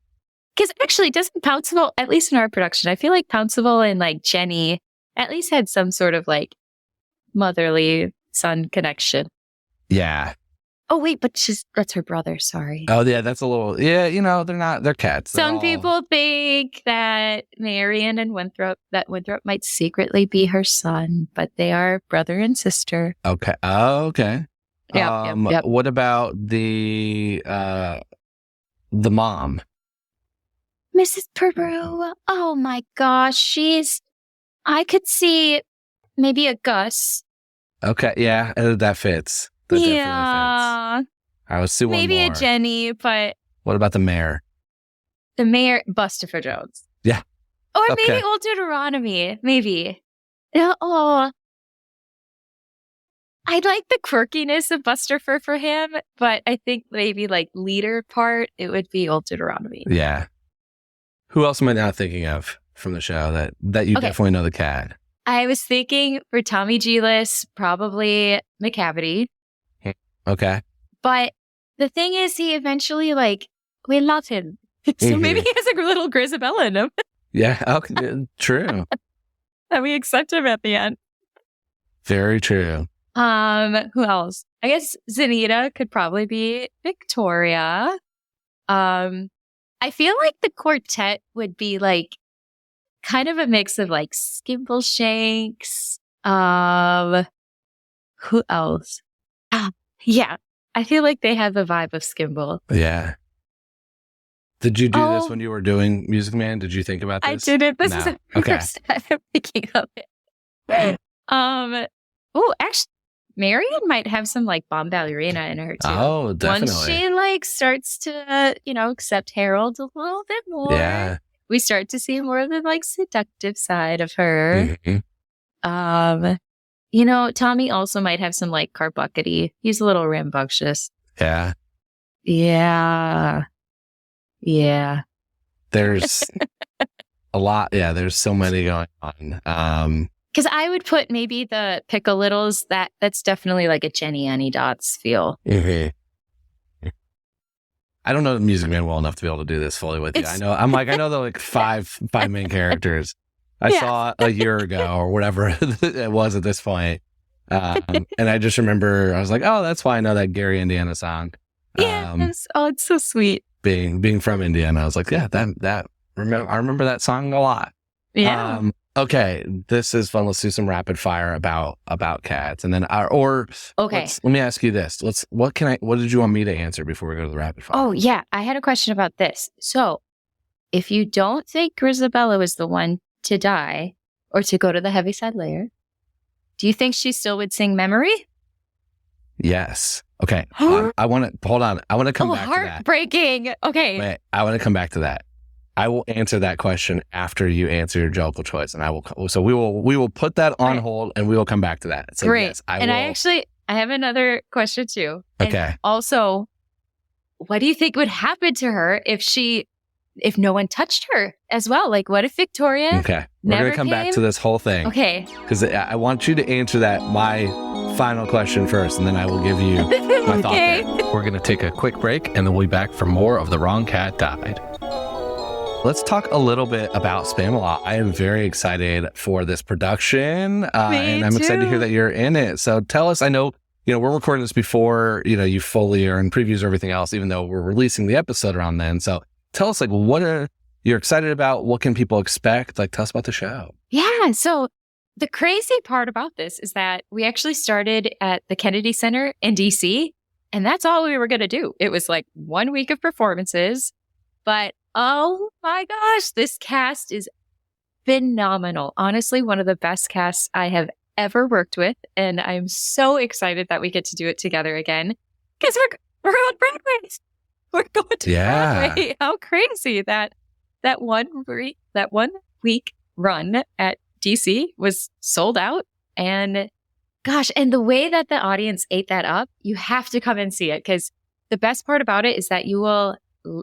Because actually, doesn't Pouncival, at least in our production, I feel like Pouncival and like Jenny at least had some sort of like motherly son connection. Yeah. Oh, wait, but that's her brother. Sorry. Oh, yeah. That's a little. Yeah. They're cats. Some people think that Marion and Winthrop might secretly be her son, but they are brother and sister. Okay. Oh, okay. Yep. What about the mom? Mrs. Peru. Oh my gosh. I could see maybe a Gus. Okay. Yeah. That fits. That definitely fits. Yeah. I was one Maybe more. a Jenny, but What about the mayor? the mayor, Bustafer Jones. Yeah. Or Okay. maybe Old Deuteronomy. Maybe. Oh. I'd like the quirkiness of Bustafer for him, but I think maybe like leader part, it would be Old Deuteronomy. Yeah. Who else am I not thinking of from the show that you Okay. definitely know the cat? I was thinking for Tommy G-List, probably McCavity. Okay. But the thing is, he eventually, we love him. So maybe he has a little Grisabella in him Yeah. Okay. True. that we accept him at the end. Very true. Who else? I guess Zanita could probably be Victoria. I feel like the quartet would be like kind of a mix of like Skimbleshanks. Who else? Yeah. I feel like they have the vibe of Skimble. Yeah. Did you do this Oh. when you were doing Music Man? Did you think about this? I didn't. This is No. the Okay. first time I'm thinking of it. Oh, actually, Marion might have some like bomb ballerina in her too. Oh, definitely. Once she like starts to, accept Harold a little bit more, Yeah. we start to see more of the like seductive side of her. Mhm. Tommy also might have some like carbuckety. He's a little rambunctious. Yeah. Yeah. Yeah. There's a lot. Yeah. There's so many going on. Because I would put maybe the Pickle Littles, that's definitely like a Jenny Annie Dots feel. I don't know the Music Man well enough to be able to do this fully with you. I know the like five main characters. I saw a year ago or whatever it was at this point. And I just remember I was like, oh, that's why I know that Gary Indiana song. Yes. Oh, it's so sweet. Being from Indiana, I was like, yeah, I remember that song a lot. Yeah. Okay, this is fun. Let's do some rapid fire about cats, and then Okay. Let me ask you this. What did you want me to answer before we go to the rapid fire? Oh, yeah. I had a question about this. So, if you don't think Grisabella was the one to die or to go to the Heaviside Layer, do you think she still would sing Memory? Yes. Okay. I want to hold on. I want to come back to that. Heartbreaking. Okay. Wait, I want to come back to that. I will answer that question after you answer your Jellicle choice, and I will. So we will put that on hold, and we will come back to that. So Great. Yes, I have another question too. Okay. And also, what do you think would happen to her if no one touched her as well? Like, what if Victoria? Okay. We're never gonna come back came? to this whole thing. Okay. Because I want you to answer my final question first, and then I will give you my thought Okay. there. We're going to take a quick break, and then we'll be back for more of The Wrong Cat Died. Let's talk a little bit about SPAMALOT. I am very excited for this production, and I'm excited to hear too. that you're in it. So tell us, I know, we're recording this before, you fully are in previews or everything else, even though we're releasing the episode around then. So tell us, what are you're excited about? What can people expect? Tell us about the show. Yeah. So the crazy part about this is that we actually started at the Kennedy Center in DC, and that's all we were going to do. It was like 1 week of performances. But oh my gosh, this cast is phenomenal. Honestly, one of the best casts I have ever worked with. And I'm so excited that we get to do it together again. Because we're on Broadway. We're going to Broadway. How crazy that 1 week run at DC was sold out. And gosh, and the way that the audience ate that up, you have to come and see it. Because the best part about it is that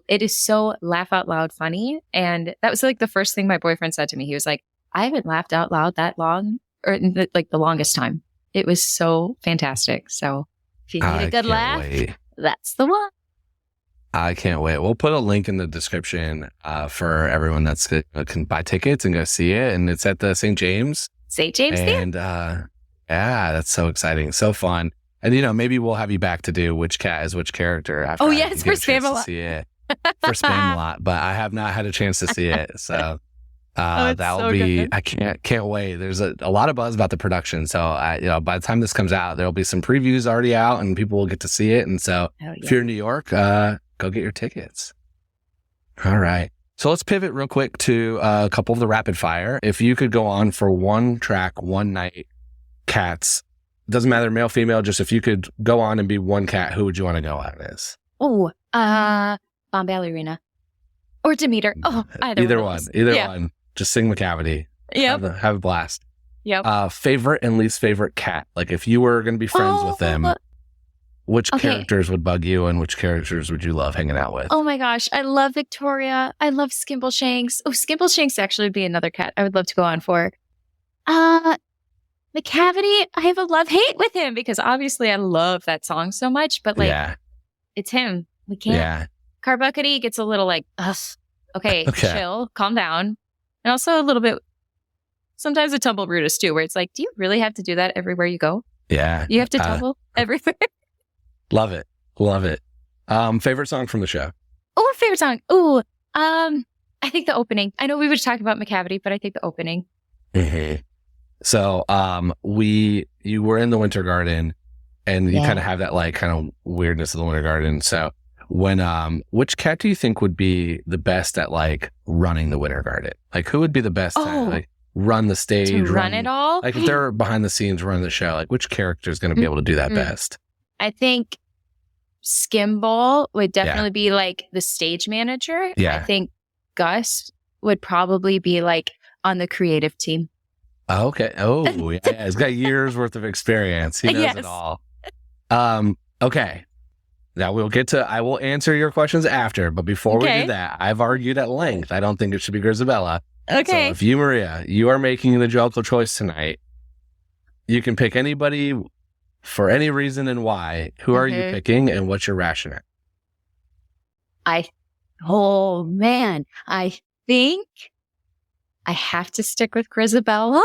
it is so laugh out loud funny. And that was like the first thing my boyfriend said to me. He was like, I haven't laughed out loud that long, or in the longest time. It was so fantastic. So if you need a good laugh, that's the one. I can't wait. We'll put a link in the description for everyone that can buy tickets and go see it. And it's at the St. James. St. James And yeah, that's so exciting. So fun. And, maybe we'll have you back to do which cat is which character. After oh, yes, for SPAMALOT. See it. For SPAMALOt, but I have not had a chance to see it. So that'll so be, good. I can't wait. There's a lot of buzz about the production. So, by the time this comes out, there'll be some previews already out and people will get to see it. And so if you're in New York, go get your tickets. All right. So let's pivot real quick to a couple of the rapid fire. If you could go on for one track, one night, cats, doesn't matter male, female, just if you could go on and be one cat, who would you want to go on as? Oh, Bomb Ballerina. Or Demeter. Oh, either one. Either one. Just sing the cavity. Yep. Have a blast. Yep. Favorite and least favorite cat. Like if you were going to be friends with them, which characters would bug you and which characters would you love hanging out with? Oh my gosh. I love Victoria. I love Skimbleshanks. Oh, Skimbleshanks actually would be another cat I would love to go on for. The Cavity, I have a love-hate with him because obviously I love that song so much, but it's him. We can't. Yeah. Carbuckety gets a little like, ugh. Okay, chill, calm down. And also a little bit, sometimes a tumble Brutus too, where it's like, do you really have to do that everywhere you go? Yeah. You have to tumble everywhere? Love it. Love it. Favorite song from the show? Oh, favorite song. Oh, I think the opening. I know we were talking about McCavity, but I think the opening. Mm-hmm. So, you were in the Winter Garden and you kind of have that like kind of weirdness of the Winter Garden. So when, which cat do you think would be the best at like running the Winter Garden? Like who would be the best to like run the stage? To run it all? Like if they're behind the scenes running the show, like which character is going to be able to do that best? I think Skimble would definitely be like the stage manager. Yeah. I think Gus would probably be like on the creative team. Okay. Oh, yeah. He's got years worth of experience. He knows it all. Okay. Now I will answer your questions after, but before we do that, I've argued at length. I don't think it should be Grisabella. Okay. So if you, Maria, you are making the Jellicle choice tonight, you can pick anybody for any reason and why. Who are you picking and what's your rationale? Oh man, I think I have to stick with Grisabella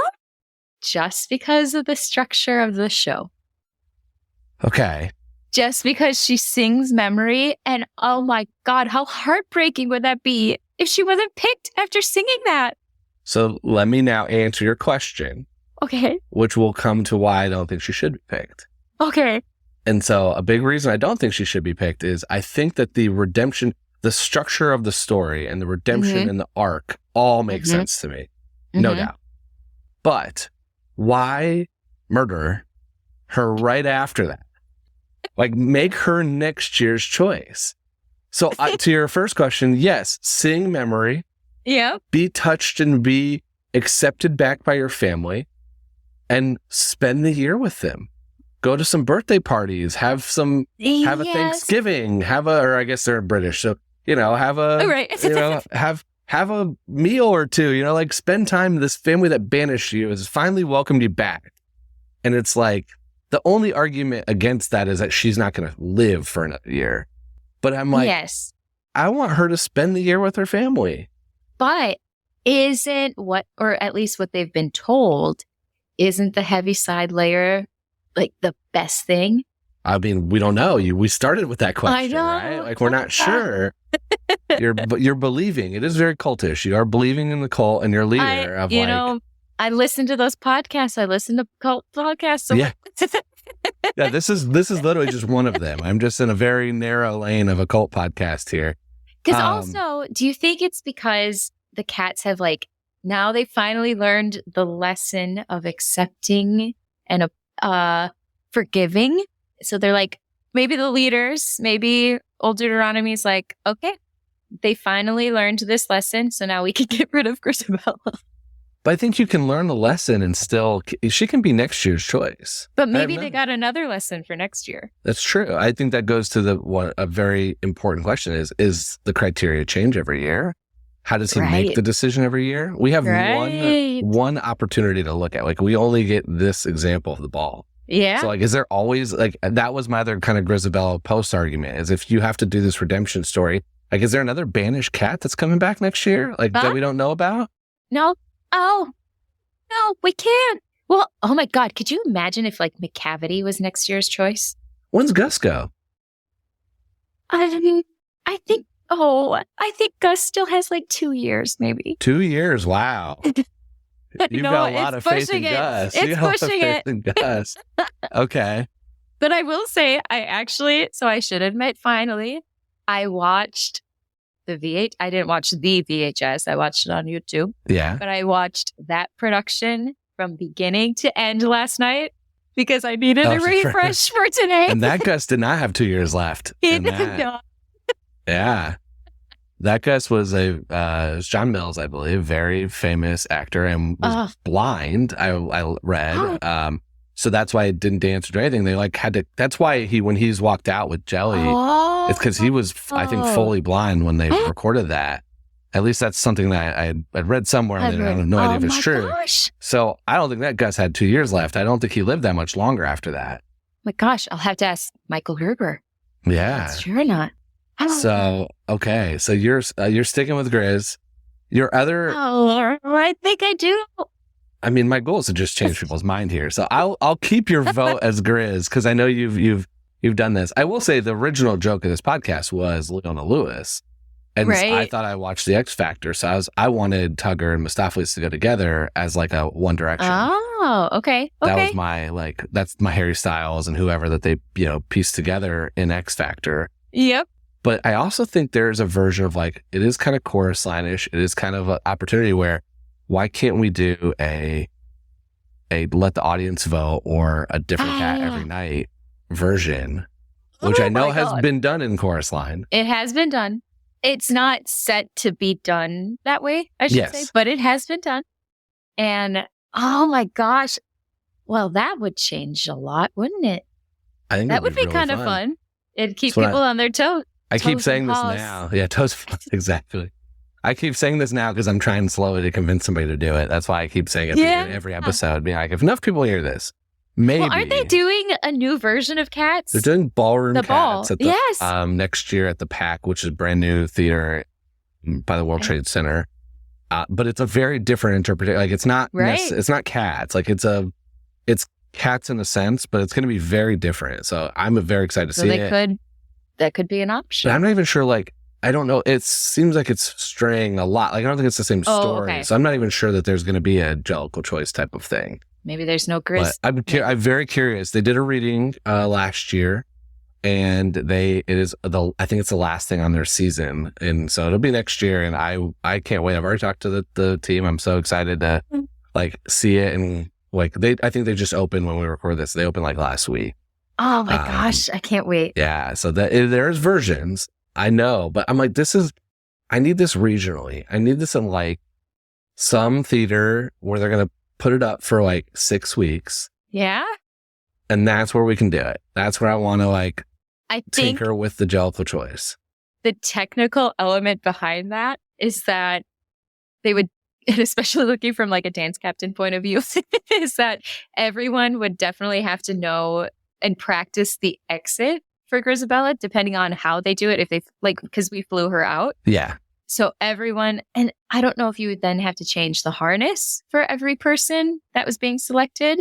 just because of the structure of the show. Okay. Just because she sings Memory, and oh my God, how heartbreaking would that be if she wasn't picked after singing that? So let me now answer your question. Okay. Which will come to why I don't think she should be picked. Okay. And so a big reason I don't think she should be picked is I think that the redemption, the structure of the story and the redemption and the arc all make sense to me. No doubt. But why murder her right after that? Like make her next year's choice. So to your first question, yes, sing Memory. Yeah. Be touched and be accepted back by your family and spend the year with them. Go to some birthday parties, have a Thanksgiving, or I guess they're British. So, have a, have a meal or two, like spend time. This family that banished you has finally welcomed you back. And it's like, the only argument against that is that she's not going to live for another year. But I'm like, yes, I want her to spend the year with her family. But isn't or at least what they've been told, isn't the Heaviside layer like the best thing? I mean, we don't know. We started with that question, I know. Right? Like, we're not sure. You're believing. It is very cultish. You are believing in the cult and your leader I listen to those podcasts. I listen to cult podcasts. So yeah. This is literally just one of them. I'm just in a very narrow lane of a cult podcast here. Because also, do you think it's because the cats have like, now they finally learned the lesson of accepting and forgiving? So they're like, maybe the leaders, maybe old Deuteronomy's like, okay, they finally learned this lesson, so now we can get rid of Grisabella. But I think you can learn the lesson and still, she can be next year's choice. But maybe they got another lesson for next year. That's true. I think that goes to a very important question is the criteria change every year? How does he make the decision every year? We have one opportunity to look at. Like, we only get this example of the ball. Yeah. So, like, is there always, like, that was my other kind of Grisabella post argument, is if you have to do this redemption story, like, is there another banished cat that's coming back next year? Like, that we don't know about? No. Oh, no, we can't. Well, oh my God. Could you imagine if, like, McCavity was next year's choice? When's Gus go? I think Gus still has like 2 years, maybe. 2 years? Wow. You've got a lot of faith in Gus. It's pushing it. Okay. But I will say, so I should admit, finally, I watched I didn't watch the VHS. I watched it on YouTube. Yeah. But I watched that production from beginning to end last night because I needed a refresh for today. And that Gus did not have 2 years left. He did not. Yeah. That Gus was John Mills, I believe, very famous actor, and was blind. I read, so that's why he didn't dance or do anything. They like had to. That's why when he's walked out with Jelly, it's because he was, I think, fully blind when they recorded that. At least that's something that I'd read somewhere, and I have no idea if it's true. Gosh. So I don't think that Gus had 2 years left. I don't think he lived that much longer after that. My gosh, I'll have to ask Michael Gerber. Yeah, sure or not. So okay, so you're sticking with Grizz. Your other, I think I do. I mean, my goal is to just change people's mind here. So I'll keep your vote as Grizz because I know you've done this. I will say the original joke of this podcast was Leona Lewis, and I thought I watched the X Factor, so I wanted Tugger and Mistopheles to go together as like a One Direction. Oh, okay. That was that's my Harry Styles and whoever that they pieced together in X Factor. Yep. But I also think there's a version of like, it is kind of chorus line-ish. It is kind of an opportunity where, why can't we do a let the audience vote or a different cat every night version, which I know has been done in chorus line. It has been done. It's not set to be done that way, I should say, but it has been done. And oh my gosh, well, that would change a lot, wouldn't it? I think that would be really kind of fun. It'd keep people on their toes. I keep saying this now. Yeah, toes. Exactly. I keep saying this now because I'm trying slowly to convince somebody to do it. That's why I keep saying it every episode. Being like, if enough people hear this, maybe. Well, aren't they doing a new version of Cats? They're doing Ballroom Cats at the, next year at the PAC, which is a brand new theater by the World Trade Center. But it's a very different interpretation. Like, it's not it's not Cats. Like, it's Cats in a sense, but it's going to be very different. So I'm very excited to see it. That could be an option. But I'm not even sure, like, I don't know. It seems like it's straying a lot. Like, I don't think it's the same story. Okay. So I'm not even sure that there's going to be a Jellicle choice type of thing. Maybe there's no Grizz. I'm very curious. They did a reading last year, and I think it's the last thing on their season. And so it'll be next year, and I can't wait. I've already talked to the team. I'm so excited to like see it. And like I think they just opened when we record this. They opened like last week. Oh my gosh, I can't wait. Yeah, so there's versions, I know, but I'm like, I need this regionally. I need this in like some theater where they're going to put it up for like 6 weeks. Yeah. And that's where we can do it. That's where I want to tinker with the Jellicle choice. The technical element behind that is that they would, and especially looking from like a dance captain point of view, is that everyone would definitely have to know and practice the exit for Grisabella, depending on how they do it. If they because we flew her out. Yeah. So everyone, and I don't know if you would then have to change the harness for every person that was being selected.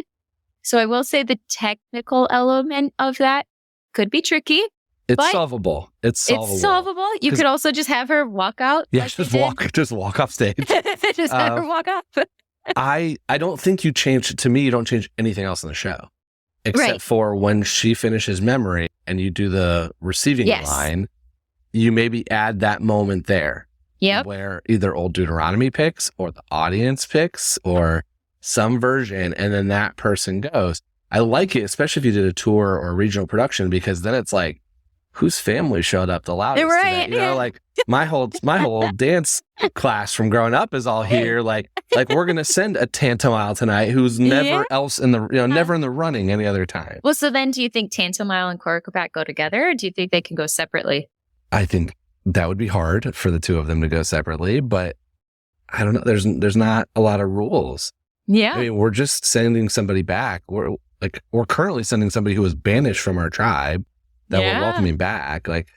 So I will say the technical element of that could be tricky. It's solvable. It's solvable. You could also just have her walk out. Yeah, just walk off stage. Just have her walk off. I don't think you don't change anything else in the show. Except for when she finishes memory and you do the receiving line, you maybe add that moment there. Yep. Where either Old Deuteronomy picks or the audience picks or some version, and then that person goes. I like it, especially if you did a tour or a regional production, because then it's like, whose family showed up the loudest Right, today? You know, like my whole dance class from growing up is all here. Like we're gonna send a Tantomile tonight who's never else in the never in the running any other time. Well, so then do you think Tantomile and Choreocat go together, or do you think they can go separately? I think that would be hard for the two of them to go separately, but I don't know. There's not a lot of rules. Yeah. I mean, we're just sending somebody back. We're currently sending somebody who was banished from our tribe that we're welcoming back. Like,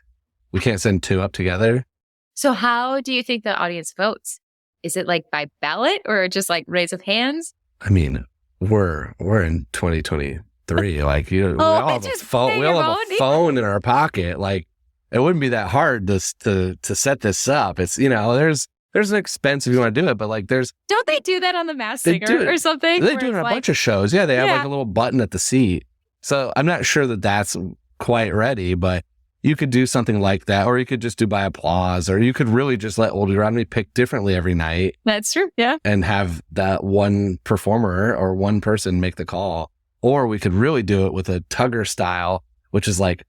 we can't send two up together. So how do you think the audience votes? Is it like by ballot or just like raise of hands? I mean, we're in 2023. Like, we all have a phone. We all have a phone in our pocket. Like, it wouldn't be that hard to set this up. It's, there's an expense if you want to do it, but like don't they do that on The Masked Singer or something? They do it on a bunch of shows. Yeah, they have like a little button at the seat. So I'm not sure that that's quite ready, but you could do something like that, or you could just do by applause, or you could really just let Old Deuteronomy pick differently every night. That's true. Yeah. And have that one performer or one person make the call. Or we could really do it with a Tugger style, which is like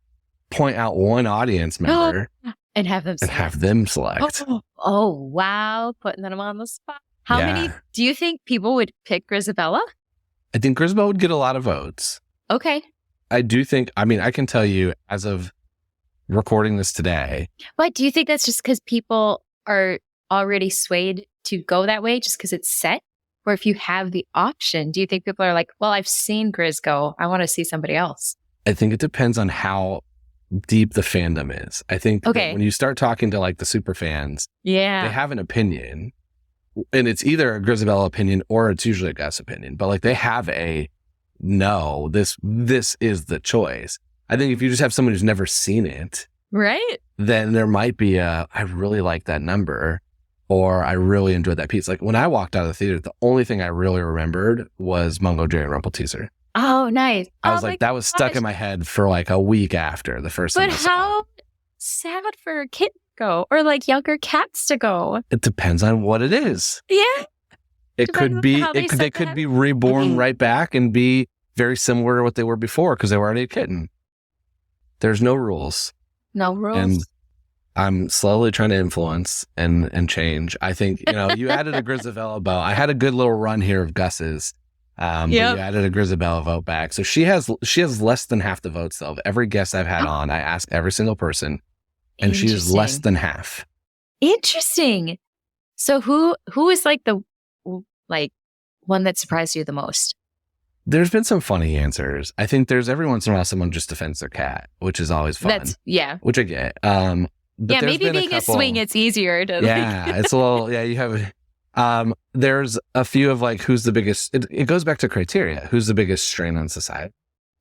point out one audience member and have them select. Oh, wow. Putting them on the spot. How many do you think people would pick Grisabella? I think Grisabella would get a lot of votes. Okay. I do think, I can tell you as of recording this today. But do you think that's just because people are already swayed to go that way just because it's set? Or if you have the option, do you think people are like, well, I've seen Grizz go. I want to see somebody else? I think it depends on how deep the fandom is. I think that when you start talking to like the super fans, they have an opinion, and it's either a Grisabella opinion or it's usually a Gus opinion, but like they have this is the choice. I think if you just have someone who's never seen it, right, then there might be I really like that number, or I really enjoyed that piece. Like when I walked out of the theater, the only thing I really remembered was Mungo, Jerry, and Rump teaser. Oh, nice. I was like, that was stuck in my head for like a week after the first time. But how sad for a kid to go, or like younger cats to go? It depends on what it is. Yeah. It could be, they could be reborn right back and be very similar to what they were before because they were already a kitten. There's no rules. No rules. And I'm slowly trying to influence and change. I think, you added a Grisabella bow. I had a good little run here of Gus's. But you added a Grisabella vote back. So she has less than half the votes though. Of every guest I've had on, I ask every single person, and she is less than half. Interesting. So who is like the one that surprised you the most? There's been some funny answers. I think there's every once in a while someone just defends their cat, which is always fun. Which I get. But maybe being a swing, it's easier to. Yeah, it's a little. Yeah, you have. There's a few of like who's the biggest. It goes back to criteria. Who's the biggest strain on society?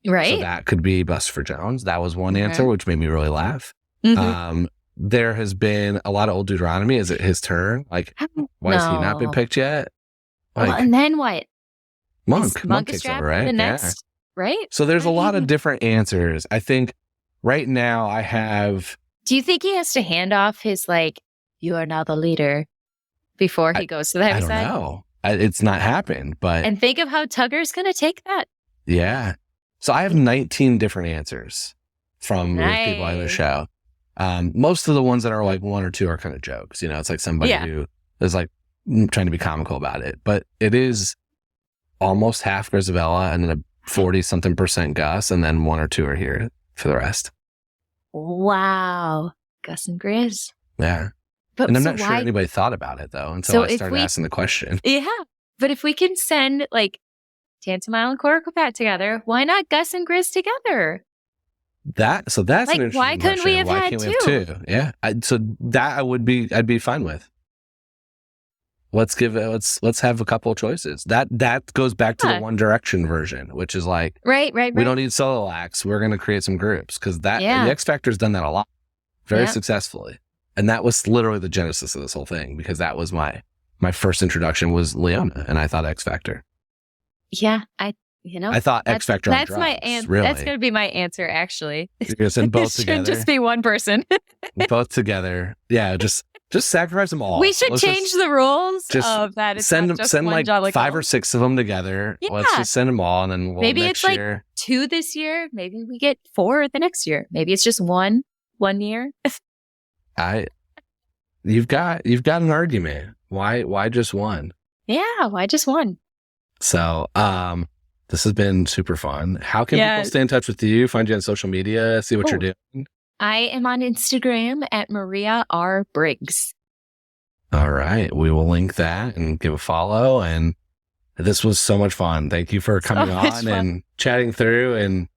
Right. So that could be Buster Jones. That was one answer, which made me really laugh. Mm-hmm. There has been a lot of Old Deuteronomy. Is it his turn? Like, why has he not been picked yet? Like, well, and then what? Monk is takes over, right? The next, right? So there's a lot of different answers. I think right now I have. Do you think he has to hand off his you are now the leader before he goes to the heavy side? I don't know. It's not happened, but. And think of how Tugger's going to take that. Yeah. So I have 19 different answers from people on the show. Most of the ones that are like one or two are kind of jokes. It's like somebody who is like trying to be comical about it, but it is almost half Grisabella and then a 40-something% Gus, and then one or two are here for the rest. Wow. Gus and Grizz. Yeah. And I'm not sure anybody thought about it though until I started asking the question. Yeah. But if we can send Tantomile and Choreocat together, why not Gus and Grizz together? That's an interesting why couldn't question. we have why had can't two? We have two? Yeah. So that I'd be fine with. Let's have a couple of choices. That goes back to the One Direction version, which is like, right. We don't need solo acts. We're going to create some groups because the X Factor's done that a lot, very successfully. And that was literally the genesis of this whole thing because that was my first introduction was Leona, and I thought X Factor. Yeah, I You know, I thought X Factor on That's drugs. my answer. Really? That's going to be my answer, actually. You're gonna send both It should together. just be one person. Both together. Yeah, just sacrifice them all. We should Let's change just the rules just of that. It's send not just send one like Jolly 5 Goal. or 6 of them together. Yeah. Let's just send them all, and then we'll Maybe next it's like year. 2 this year. Maybe we get 4 the next year. Maybe it's just one year. You've got an argument. Why just one? Yeah, why just one? So, this has been super fun. How can Yeah. people stay in touch with you, find you on social media, see what you're doing? I am on Instagram at Maria R. Briggs. All right. We will link that and give a follow. And this was so much fun. Thank you for coming much on fun. and chatting through. And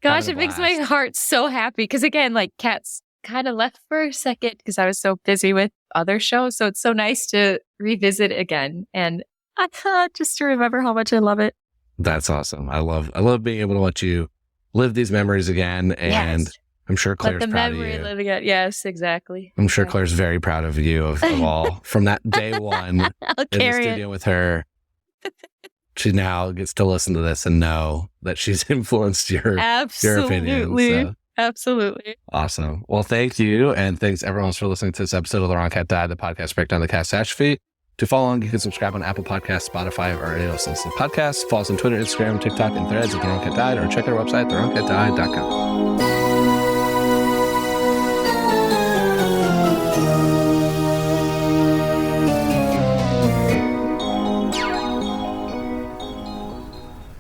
Gosh, having it a makes my blast. heart so happy because, again, like CATS kind of left for a second because I was so busy with other shows. So it's so nice to revisit it again and just to remember how much I love it. That's awesome. I love being able to let you live these memories again. And Yes. I'm sure Let Claire's the proud of memory you. live again. Yes, exactly. I'm sure Yeah. Claire's very proud of you of all from that day one I'll in the carry studio with her. She now gets to listen to this and know that she's influenced it. your Absolutely. opinion. So Absolutely. awesome. Well, thank you. And thanks everyone else for listening to this episode of The Wrong Cat Died, the podcast breakdown of the cast atrophy. To follow along, you can subscribe on Apple Podcasts, Spotify, or any else listening podcasts. Follow us on Twitter, Instagram, TikTok, and Threads at The Wrong Cat Died, or check out our website, thewrongcatdied.com.